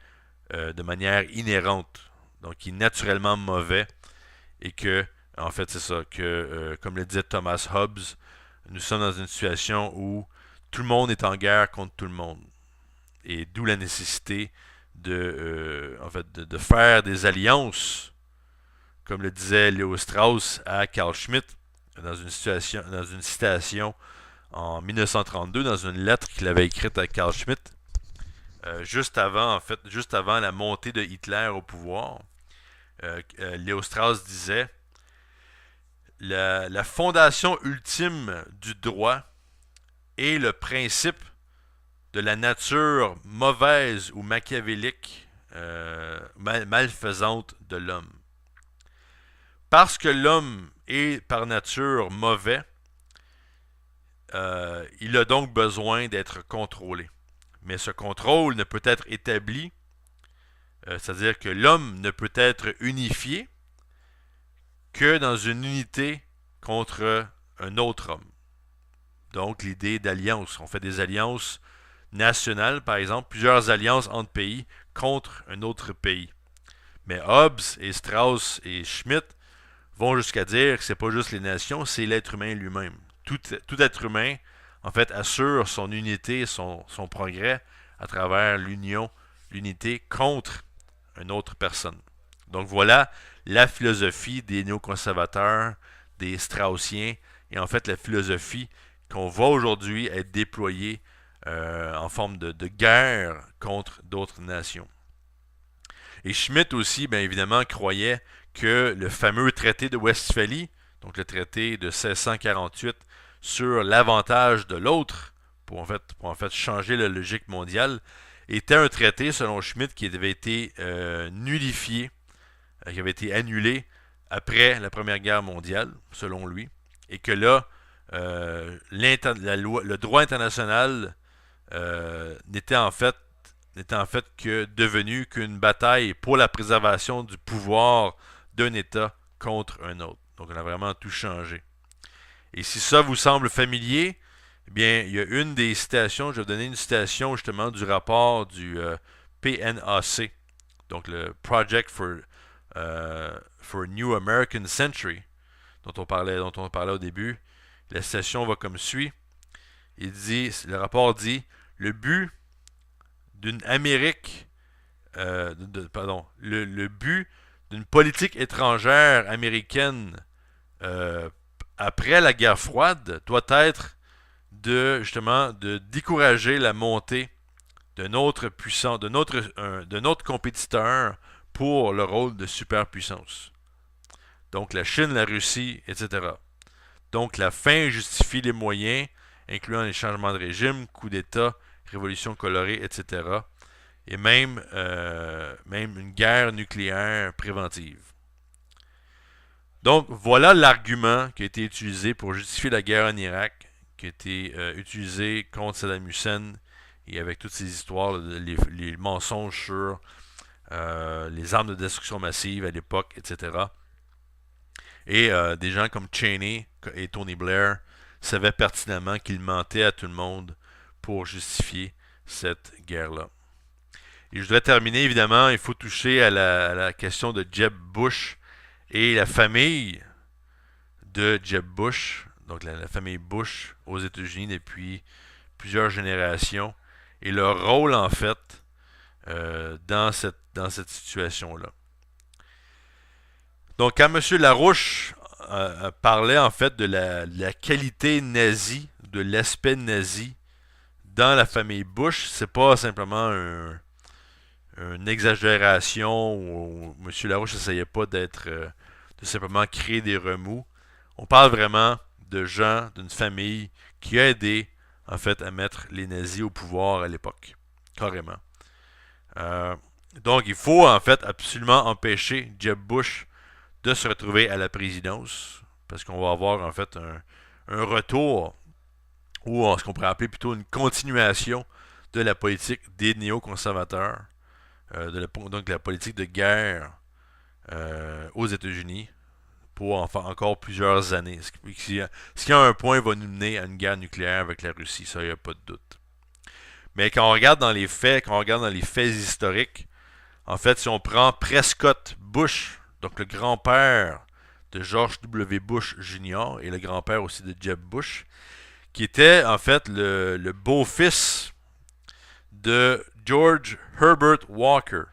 de manière inhérente, donc qui est naturellement mauvais, et que, en fait, c'est ça, que, comme le disait Thomas Hobbes, nous sommes dans une situation où tout le monde est en guerre contre tout le monde. Et d'où la nécessité de faire des alliances, comme le disait Léo Strauss à Carl Schmitt, dans une citation en 1932, dans une lettre qu'il avait écrite à Carl Schmitt, juste avant la montée de Hitler au pouvoir. Léo Strauss disait la fondation ultime du droit est le principe de la nature mauvaise ou machiavélique, malfaisante de l'homme. Parce que l'homme est par nature mauvais, il a donc besoin d'être contrôlé. Mais ce contrôle ne peut être établi, c'est-à-dire que l'homme ne peut être unifié que dans une unité contre un autre homme. Donc l'idée d'alliance. On fait des alliances nationales, par exemple, plusieurs alliances entre pays contre un autre pays. Mais Hobbes et Strauss et Schmitt vont jusqu'à dire que c'est pas juste les nations, c'est l'être humain lui-même. Tout être humain, en fait, assure son unité, son progrès à travers l'unité contre une autre personne. Donc voilà la philosophie des néoconservateurs, des straussiens, et en fait la philosophie qu'on voit aujourd'hui être déployée en forme de guerre contre d'autres nations. Et Schmitt aussi, bien évidemment, croyait que le fameux traité de Westphalie, donc le traité de 1648 sur l'avantage de l'autre, pour en fait changer la logique mondiale, était un traité, selon Schmitt, qui avait été nullifié, qui avait été annulé après la Première Guerre mondiale, selon lui, et que là, le droit international n'était en fait que devenu qu'une bataille pour la préservation du pouvoir d'un État contre un autre. Donc on a vraiment tout changé. Et si ça vous semble familier, eh bien, il y a une des citations, je vais vous donner une citation justement du rapport du PNAC, donc le Project for New American Century, dont on parlait au début. La citation va comme suit. Le rapport dit, le but d'une Amérique, le but d'une politique étrangère américaine après la guerre froide doit être de décourager la montée de notre compétiteur pour le rôle de superpuissance. Donc la Chine, la Russie, etc. Donc la fin justifie les moyens, incluant les changements de régime, coups d'État, révolution colorée, etc. Et même une guerre nucléaire préventive. Donc voilà l'argument qui a été utilisé pour justifier la guerre en Irak, qui a été utilisé contre Saddam Hussein, et avec toutes ces histoires, les mensonges sur les armes de destruction massive à l'époque, etc. Et des gens comme Cheney et Tony Blair savaient pertinemment qu'ils mentaient à tout le monde pour justifier cette guerre-là. Et je voudrais terminer, évidemment, il faut toucher à la question de Jeb Bush et la famille de Jeb Bush, donc la famille Bush aux États-Unis depuis plusieurs générations, et leur rôle, en fait, dans cette situation-là. Donc, quand M. Larouche parlait, en fait, de la qualité nazie, de l'aspect nazi dans la famille Bush, c'est pas simplement une exagération où M. Larouche n'essayait pas de simplement créer des remous. On parle vraiment de gens, d'une famille qui a aidé, en fait, à mettre les nazis au pouvoir à l'époque. Carrément. Donc, il faut, en fait, absolument empêcher Jeb Bush de se retrouver à la présidence, parce qu'on va avoir, en fait, un retour, ou ce qu'on pourrait appeler plutôt une continuation de la politique des néoconservateurs, donc la politique de guerre aux États-Unis pour encore plusieurs années. Ce qui à un point va nous mener à une guerre nucléaire avec la Russie, ça, il n'y a pas de doute. Mais quand on regarde dans les faits, historiques, en fait, si on prend Prescott Bush, donc le grand-père de George W. Bush Jr. et le grand-père aussi de Jeb Bush, qui était en fait le beau-fils de George Herbert Walker.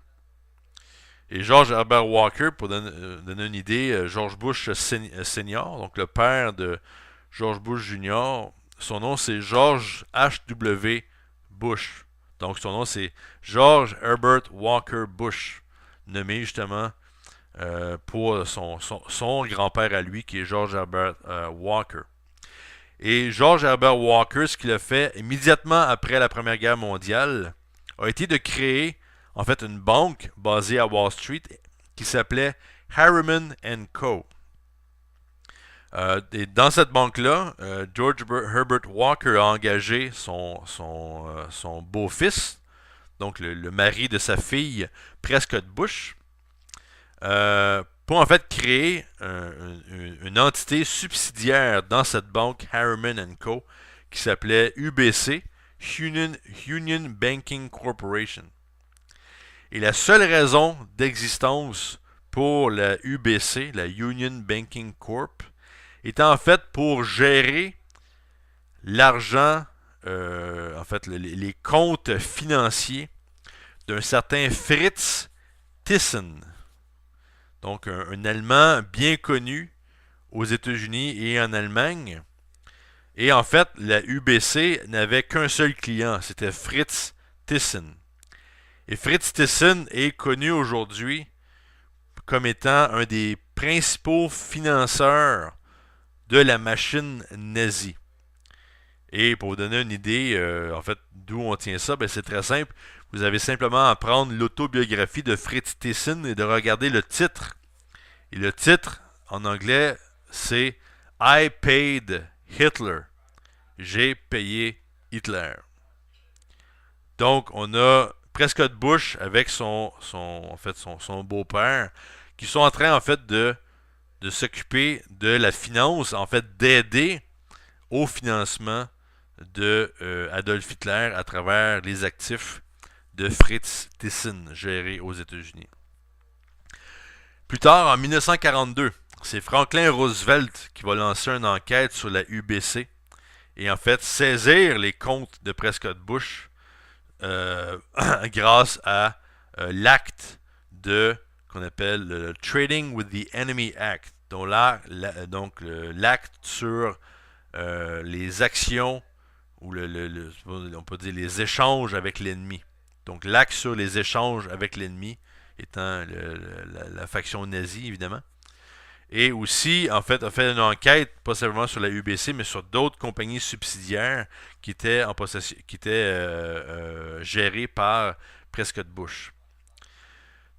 Et George Herbert Walker, pour donner une idée, George Bush Senior, donc le père de George Bush Junior, son nom c'est George H.W. Bush. Donc son nom c'est George Herbert Walker Bush, nommé justement pour son grand-père à lui, qui est George Herbert Walker. Et George Herbert Walker, ce qu'il a fait immédiatement après la Première Guerre mondiale, a été de créer en fait une banque basée à Wall Street qui s'appelait Harriman Co. Et dans cette banque-là, George Herbert Walker a engagé son beau-fils, donc le mari de sa fille, Prescott Bush, pour en fait créer une entité subsidiaire dans cette banque Harriman Co. qui s'appelait UBC, Union Banking Corporation. Et la seule raison d'existence pour la UBC, la Union Banking Corp, était en fait pour gérer l'argent, en fait les comptes financiers d'un certain Fritz Thyssen. Donc un Allemand bien connu aux États-Unis et en Allemagne. Et en fait, la UBC n'avait qu'un seul client, c'était Fritz Thyssen. Et Fritz Thyssen est connu aujourd'hui comme étant un des principaux financeurs de la machine nazie. Et pour vous donner une idée, en fait, d'où on tient ça, ben c'est très simple. Vous avez simplement à prendre l'autobiographie de Fritz Thyssen et de regarder le titre. Et le titre, en anglais, c'est I paid Hitler. J'ai payé Hitler. Donc, on a Prescott Bush avec son beau-père qui sont en train, en fait, de s'occuper de la finance, en fait, d'aider au financement de Adolf Hitler à travers les actifs de Fritz Thyssen gérés aux États-Unis. Plus tard, en 1942, c'est Franklin Roosevelt qui va lancer une enquête sur la UBC et en fait saisir les comptes de Prescott Bush grâce à l'acte qu'on appelle le Trading with the Enemy Act, donc l'acte sur les actions ou on peut dire les échanges avec l'ennemi. Donc l'acte sur les échanges avec l'ennemi étant la faction nazie, évidemment. Et aussi, en fait, a fait une enquête, pas seulement sur la UBC, mais sur d'autres compagnies subsidiaires qui étaient gérées par Prescott Bush.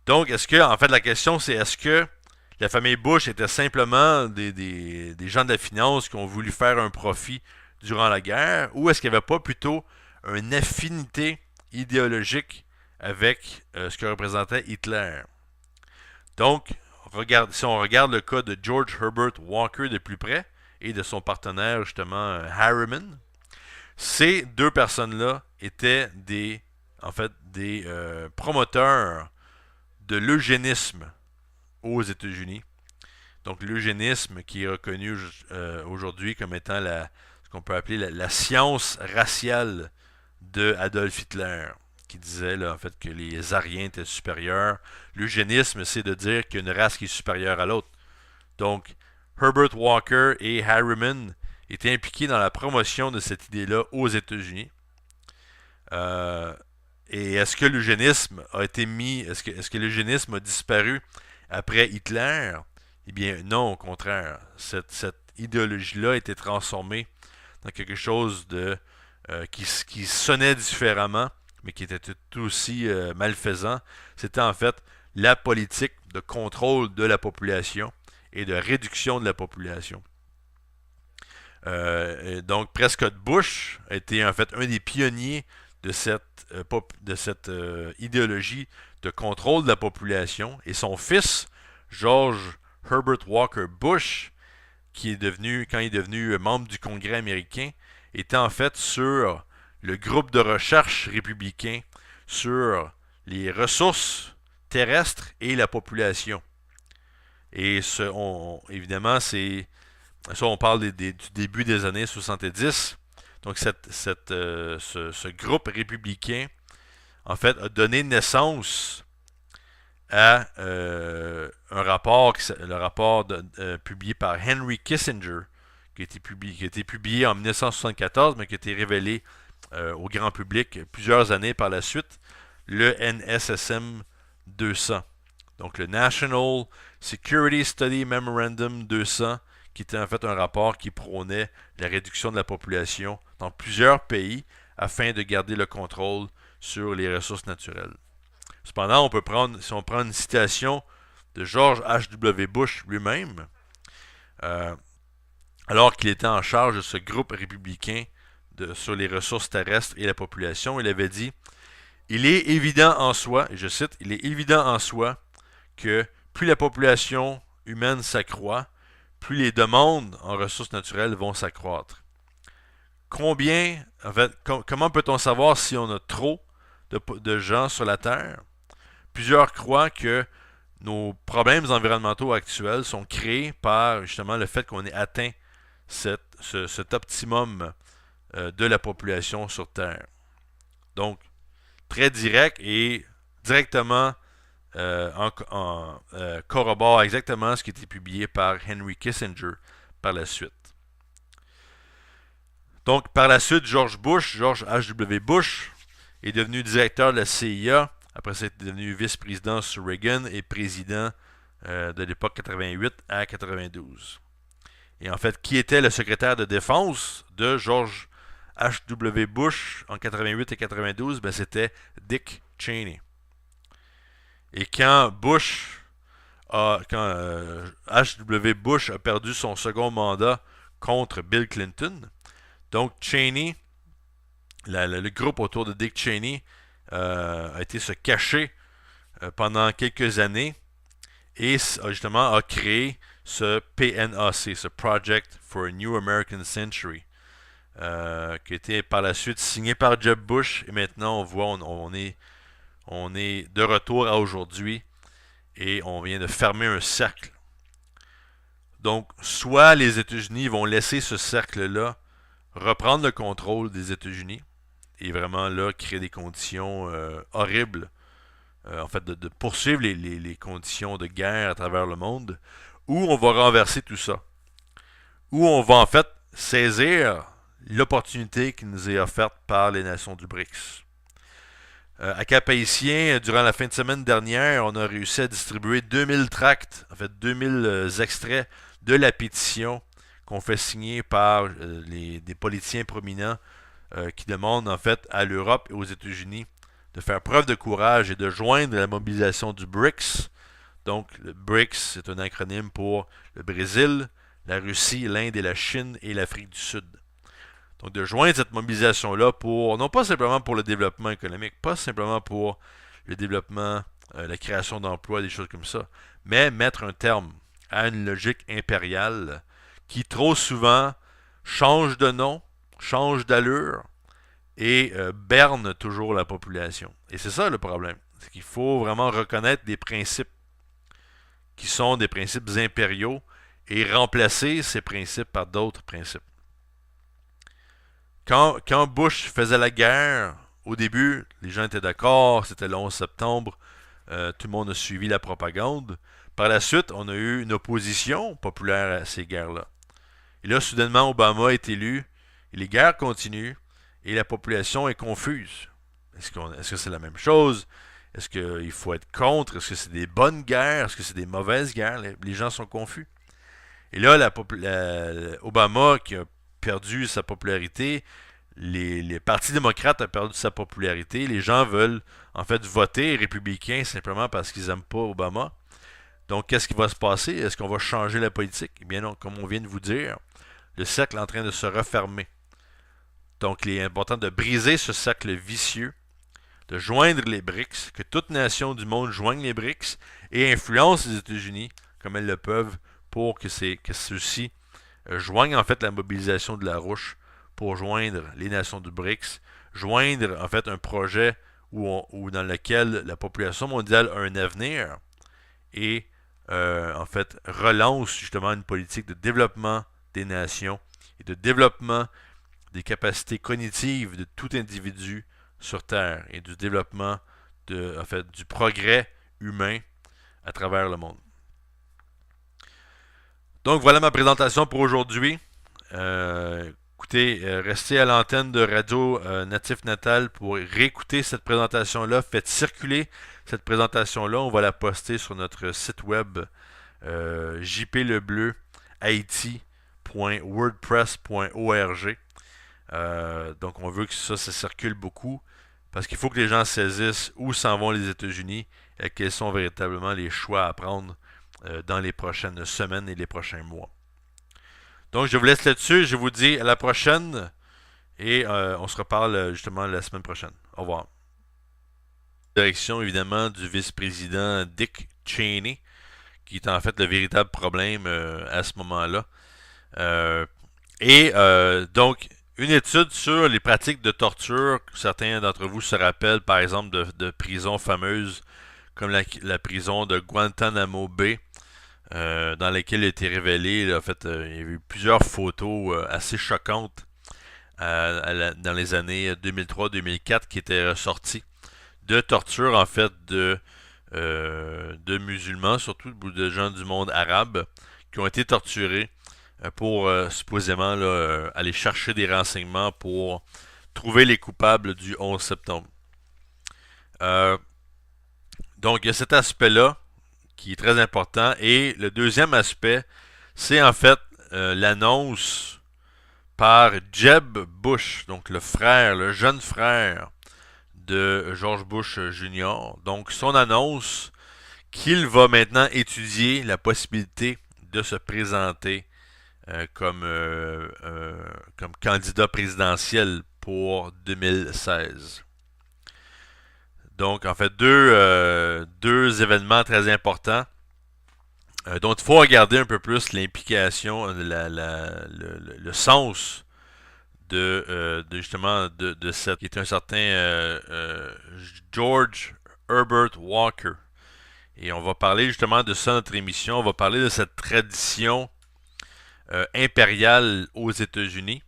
Donc, en fait, la question, c'est est-ce que la famille Bush était simplement des gens de la finance qui ont voulu faire un profit durant la guerre, ou est-ce qu'il n'y avait pas plutôt une affinité idéologique avec ce que représentait Hitler? Donc, si on regarde le cas de George Herbert Walker de plus près et de son partenaire justement Harriman, ces deux personnes-là étaient des promoteurs de l'eugénisme aux États-Unis. Donc l'eugénisme qui est reconnu aujourd'hui comme étant ce qu'on peut appeler la science raciale de Adolf Hitler, qui disait là, en fait que les Aryens étaient supérieurs. L'eugénisme, c'est de dire qu'il y a une race qui est supérieure à l'autre. Donc, Herbert Walker et Harriman étaient impliqués dans la promotion de cette idée-là aux États-Unis. Et est-ce que l'eugénisme a été est-ce que l'eugénisme a disparu après Hitler? Eh bien, non, au contraire. Cette idéologie-là a été transformée dans quelque chose qui sonnait différemment, mais qui était tout aussi malfaisant. C'était en fait la politique de contrôle de la population et de réduction de la population. Donc Prescott Bush a été en fait un des pionniers de cette idéologie de contrôle de la population, et son fils George Herbert Walker Bush, quand il est devenu membre du Congrès américain, était en fait sur le groupe de recherche républicain sur les ressources terrestres et la population. Et évidemment, ça on parle du début des années 70. Donc ce groupe républicain, en fait, a donné naissance à un rapport, le rapport publié par Henry Kissinger, qui a été publié en 1974, mais qui a été révélé au grand public plusieurs années par la suite, le NSSM 200. Donc le National Security Study Memorandum 200, qui était en fait un rapport qui prônait la réduction de la population dans plusieurs pays afin de garder le contrôle sur les ressources naturelles. Cependant, on peut prendre, si on prend une citation de George H.W. Bush lui-même, euh, alors qu'il était en charge de ce groupe républicain sur les ressources terrestres et la population, il avait dit « Il est évident en soi, et je cite, « Il est évident en soi que plus la population humaine s'accroît, plus les demandes en ressources naturelles vont s'accroître. Combien, en fait, comment peut-on savoir si on a trop de gens sur la Terre? Plusieurs croient que nos problèmes environnementaux actuels sont créés par justement le fait qu'on ait atteint cet optimum de la population sur Terre. Donc, très direct et directement corrobore exactement ce qui a été publié par Henry Kissinger par la suite. Donc, par la suite, George H.W. Bush, est devenu directeur de la CIA. Après ça, il est devenu vice-président sous Reagan et président de l'époque 88 à 92. Et en fait, qui était le secrétaire de défense de George H.W. Bush en 88 et 92? Ben, c'était Dick Cheney. Et quand H.W. Bush a perdu son second mandat contre Bill Clinton, donc Cheney, le groupe autour de Dick Cheney a été se cacher pendant quelques années et justement a créé ce PNAC, ce Project for a New American Century, qui a été par la suite signé par Jeb Bush et maintenant on voit on est de retour à aujourd'hui et on vient de fermer un cercle. Donc, soit les États-Unis vont laisser ce cercle-là reprendre le contrôle des États-Unis et vraiment là créer des conditions horribles, en fait de poursuivre les conditions de guerre à travers le monde, ou on va renverser tout ça, ou on va en fait saisir l'opportunité qui nous est offerte par les nations du BRICS. À Cap-Haïtien, durant la fin de semaine dernière, on a réussi à distribuer 2000 tracts, en fait 2000 extraits de la pétition qu'on fait signer par des politiciens prominents qui demandent en fait à l'Europe et aux États-Unis de faire preuve de courage et de joindre la mobilisation du BRICS. Donc le BRICS, c'est un acronyme pour le Brésil, la Russie, l'Inde et la Chine et l'Afrique du Sud. Donc de joindre cette mobilisation-là pour, non pas simplement pour le développement économique, pas simplement pour le développement, la création d'emplois, des choses comme ça, mais mettre un terme à une logique impériale qui trop souvent change de nom, change d'allure et berne toujours la population. Et c'est ça le problème. C'est qu'il faut vraiment reconnaître des principes qui sont des principes impériaux et remplacer ces principes par d'autres principes. Quand Bush faisait la guerre, au début, les gens étaient d'accord, c'était le 11 septembre, tout le monde a suivi la propagande. Par la suite, on a eu une opposition populaire à ces guerres-là. Et là, soudainement, Obama est élu, et les guerres continuent, et la population est confuse. Est-ce que c'est la même chose? Est-ce qu'il faut être contre? Est-ce que c'est des bonnes guerres? Est-ce que c'est des mauvaises guerres? Les gens sont confus. Et là, Obama, qui a perdu sa popularité, les partis démocrates ont perdu sa popularité, les gens veulent en fait voter républicain simplement parce qu'ils n'aiment pas Obama. Donc, qu'est-ce qui va se passer? Est-ce qu'on va changer la politique? Eh bien non, comme on vient de vous dire, le cercle est en train de se refermer. Donc, il est important de briser ce cercle vicieux, de joindre les BRICS, que toute nation du monde joigne les BRICS et influence les États-Unis comme elles le peuvent pour que ceux-ci joignent en fait la mobilisation de la Rouche pour joindre les nations du BRICS, joindre en fait un projet dans lequel la population mondiale a un avenir et en fait relance justement une politique de développement des nations et de développement des capacités cognitives de tout individu sur Terre et du développement, en fait, du progrès humain à travers le monde. Donc voilà ma présentation pour aujourd'hui. Écoutez, restez à l'antenne de Radio Natif Natal pour réécouter cette présentation-là. Faites circuler cette présentation-là. On va la poster sur notre site web jplebleu.it.wordpress.org. Donc on veut que ça circule beaucoup parce qu'il faut que les gens saisissent où s'en vont les États-Unis et quels sont véritablement les choix à prendre dans les prochaines semaines et les prochains mois. Donc je vous laisse là-dessus, je vous dis à la prochaine et on se reparle justement la semaine prochaine. Au revoir. Direction évidemment du vice-président Dick Cheney, qui est en fait le véritable problème à ce moment-là. Donc, une étude sur les pratiques de torture, certains d'entre vous se rappellent par exemple de prisons fameuses comme la prison de Guantanamo Bay, dans laquelle il a été révélé, là, en fait, il y a eu plusieurs photos assez choquantes dans les années 2003-2004 qui étaient ressorties de torture en fait de musulmans, surtout de gens du monde arabe, qui ont été torturés pour supposément là, aller chercher des renseignements pour trouver les coupables du 11 septembre. Donc il y a cet aspect-là qui est très important. Et le deuxième aspect, c'est en fait l'annonce par Jeb Bush, donc le frère, le jeune frère de George Bush Jr. Donc son annonce qu'il va maintenant étudier la possibilité de se présenter comme candidat présidentiel pour 2016. Donc, en fait, deux événements très importants dont il faut regarder un peu plus l'implication, le sens justement de cette qui est un certain George Herbert Walker. Et on va parler justement de ça dans notre émission. On va parler de cette tradition impériale aux États-Unis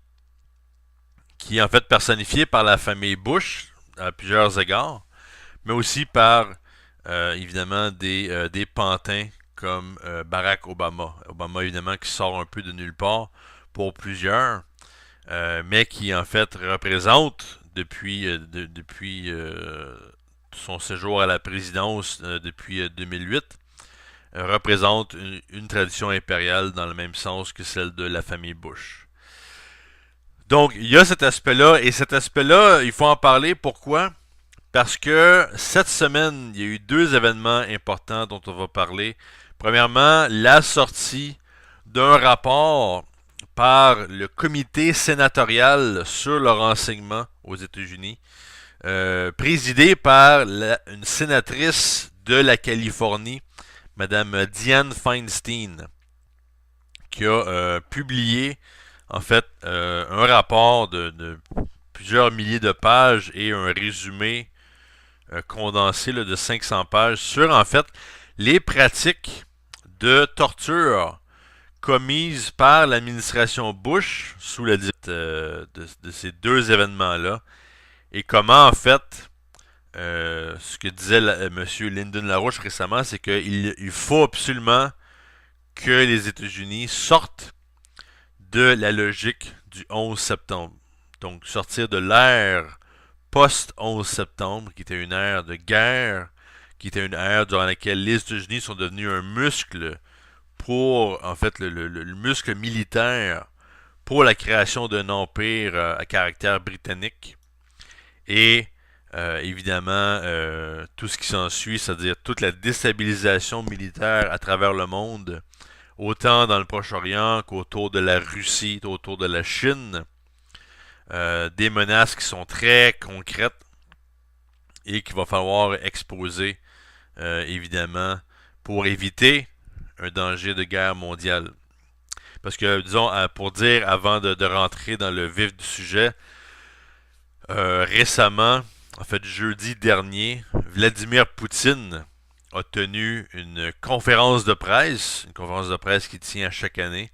qui est en fait personnifiée par la famille Bush à plusieurs égards, mais aussi par évidemment des pantins comme Barack Obama. Obama évidemment qui sort un peu de nulle part pour plusieurs, mais qui en fait représente depuis son séjour à la présidence depuis 2008, représente une tradition impériale dans le même sens que celle de la famille Bush. Donc il y a cet aspect-là, et cet aspect-là, il faut en parler. Pourquoi? Parce que cette semaine, il y a eu deux événements importants dont on va parler. Premièrement, la sortie d'un rapport par le comité sénatorial sur le renseignement aux États-Unis, présidé par une sénatrice de la Californie, Madame Dianne Feinstein, qui a publié en fait un rapport de plusieurs milliers de pages et un résumé condensé là, de 500 pages sur en fait les pratiques de torture commises par l'administration Bush sous la dite de ces deux événements-là, et comment en fait ce que disait M. Lyndon LaRouche récemment, c'est qu'il faut absolument que les États-Unis sortent de la logique du 11 septembre. Donc sortir de l'ère post-11 septembre, qui était une ère de guerre, qui était une ère durant laquelle les États-Unis sont devenus un muscle pour, en fait, le muscle militaire pour la création d'un empire à caractère britannique. Et évidemment, tout ce qui s'ensuit, c'est-à-dire toute la déstabilisation militaire à travers le monde, autant dans le Proche-Orient qu'autour de la Russie, autour de la Chine. Des menaces qui sont très concrètes et qu'il va falloir exposer, évidemment, pour éviter un danger de guerre mondiale. Parce que, disons, pour dire, avant de rentrer dans le vif du sujet, récemment, en fait jeudi dernier, Vladimir Poutine a tenu une conférence de presse qui tient à chaque année,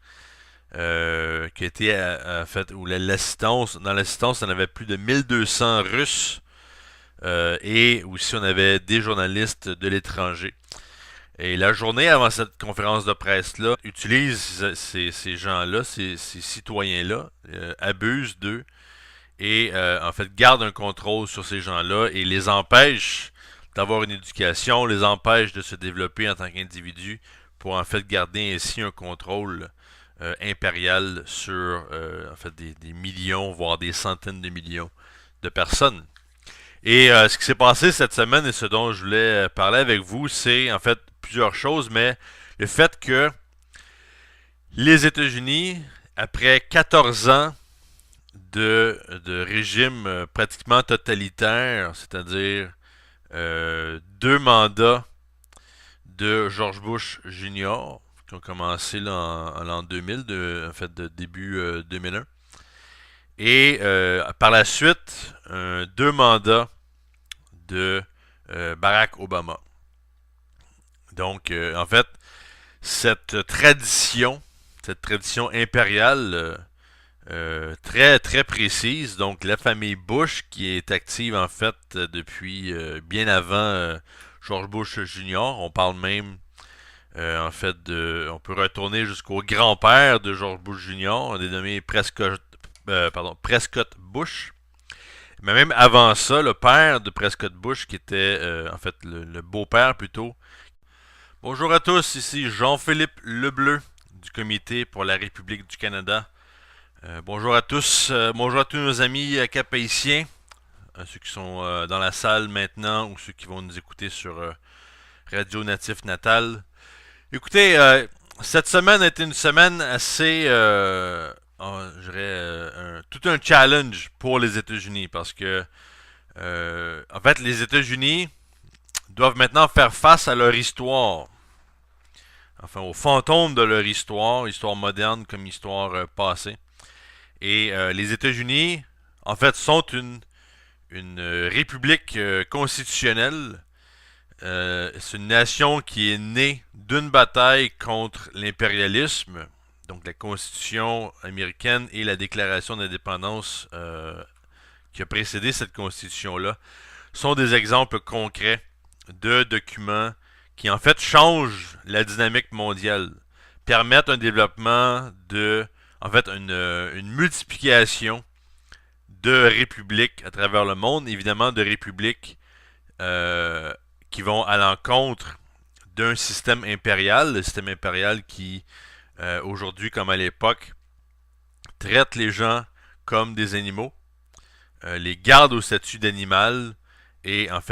qui a été fait, où l'assistance, dans l'assistance, on avait plus de 1200 Russes et aussi on avait des journalistes de l'étranger. Et la journée avant cette conférence de presse-là, utilise ces gens-là, ces citoyens-là, abusent d'eux et en fait gardent un contrôle sur ces gens-là et les empêchent d'avoir une éducation, les empêchent de se développer en tant qu'individu pour en fait garder ainsi un contrôle impérial sur en fait des millions, voire des centaines de millions de personnes. Et ce qui s'est passé cette semaine et ce dont je voulais parler avec vous, c'est en fait plusieurs choses, mais le fait que les États-Unis, après 14 ans de régime pratiquement totalitaire, c'est-à-dire deux mandats de George Bush Jr., qui ont commencé là, en l'an 2000, en fait de début 2001, et par la suite, deux mandats de Barack Obama. Donc, en fait, cette tradition impériale très très précise, donc la famille Bush qui est active en fait depuis bien avant George Bush Jr. On parle même en fait on peut retourner jusqu'au grand-père de George Bush Jr. On est nommé Prescott Bush. Mais même avant ça, le père de Prescott Bush, qui était en fait le beau-père plutôt. Bonjour à tous, ici Jean-Philippe Lebleu du Comité pour la République du Canada. Bonjour à tous, bonjour à tous nos amis cap-haïtiens, ceux qui sont dans la salle maintenant ou ceux qui vont nous écouter sur Radio Natif Natal. Écoutez, cette semaine a été une semaine assez, je dirais, tout un challenge pour les États-Unis parce que, en fait, les États-Unis doivent maintenant faire face à leur histoire. Enfin, aux fantômes de leur histoire moderne comme histoire passée. Et les États-Unis, en fait, sont une république constitutionnelle. C'est une nation qui est née d'une bataille contre l'impérialisme, donc la Constitution américaine et la Déclaration d'indépendance qui a précédé cette Constitution-là, sont des exemples concrets de documents qui en fait changent la dynamique mondiale, permettent un développement en fait une multiplication de républiques à travers le monde, évidemment de républiques qui vont à l'encontre d'un système impérial, le système impérial qui, aujourd'hui comme à l'époque, traite les gens comme des animaux, les garde au statut d'animal et en fait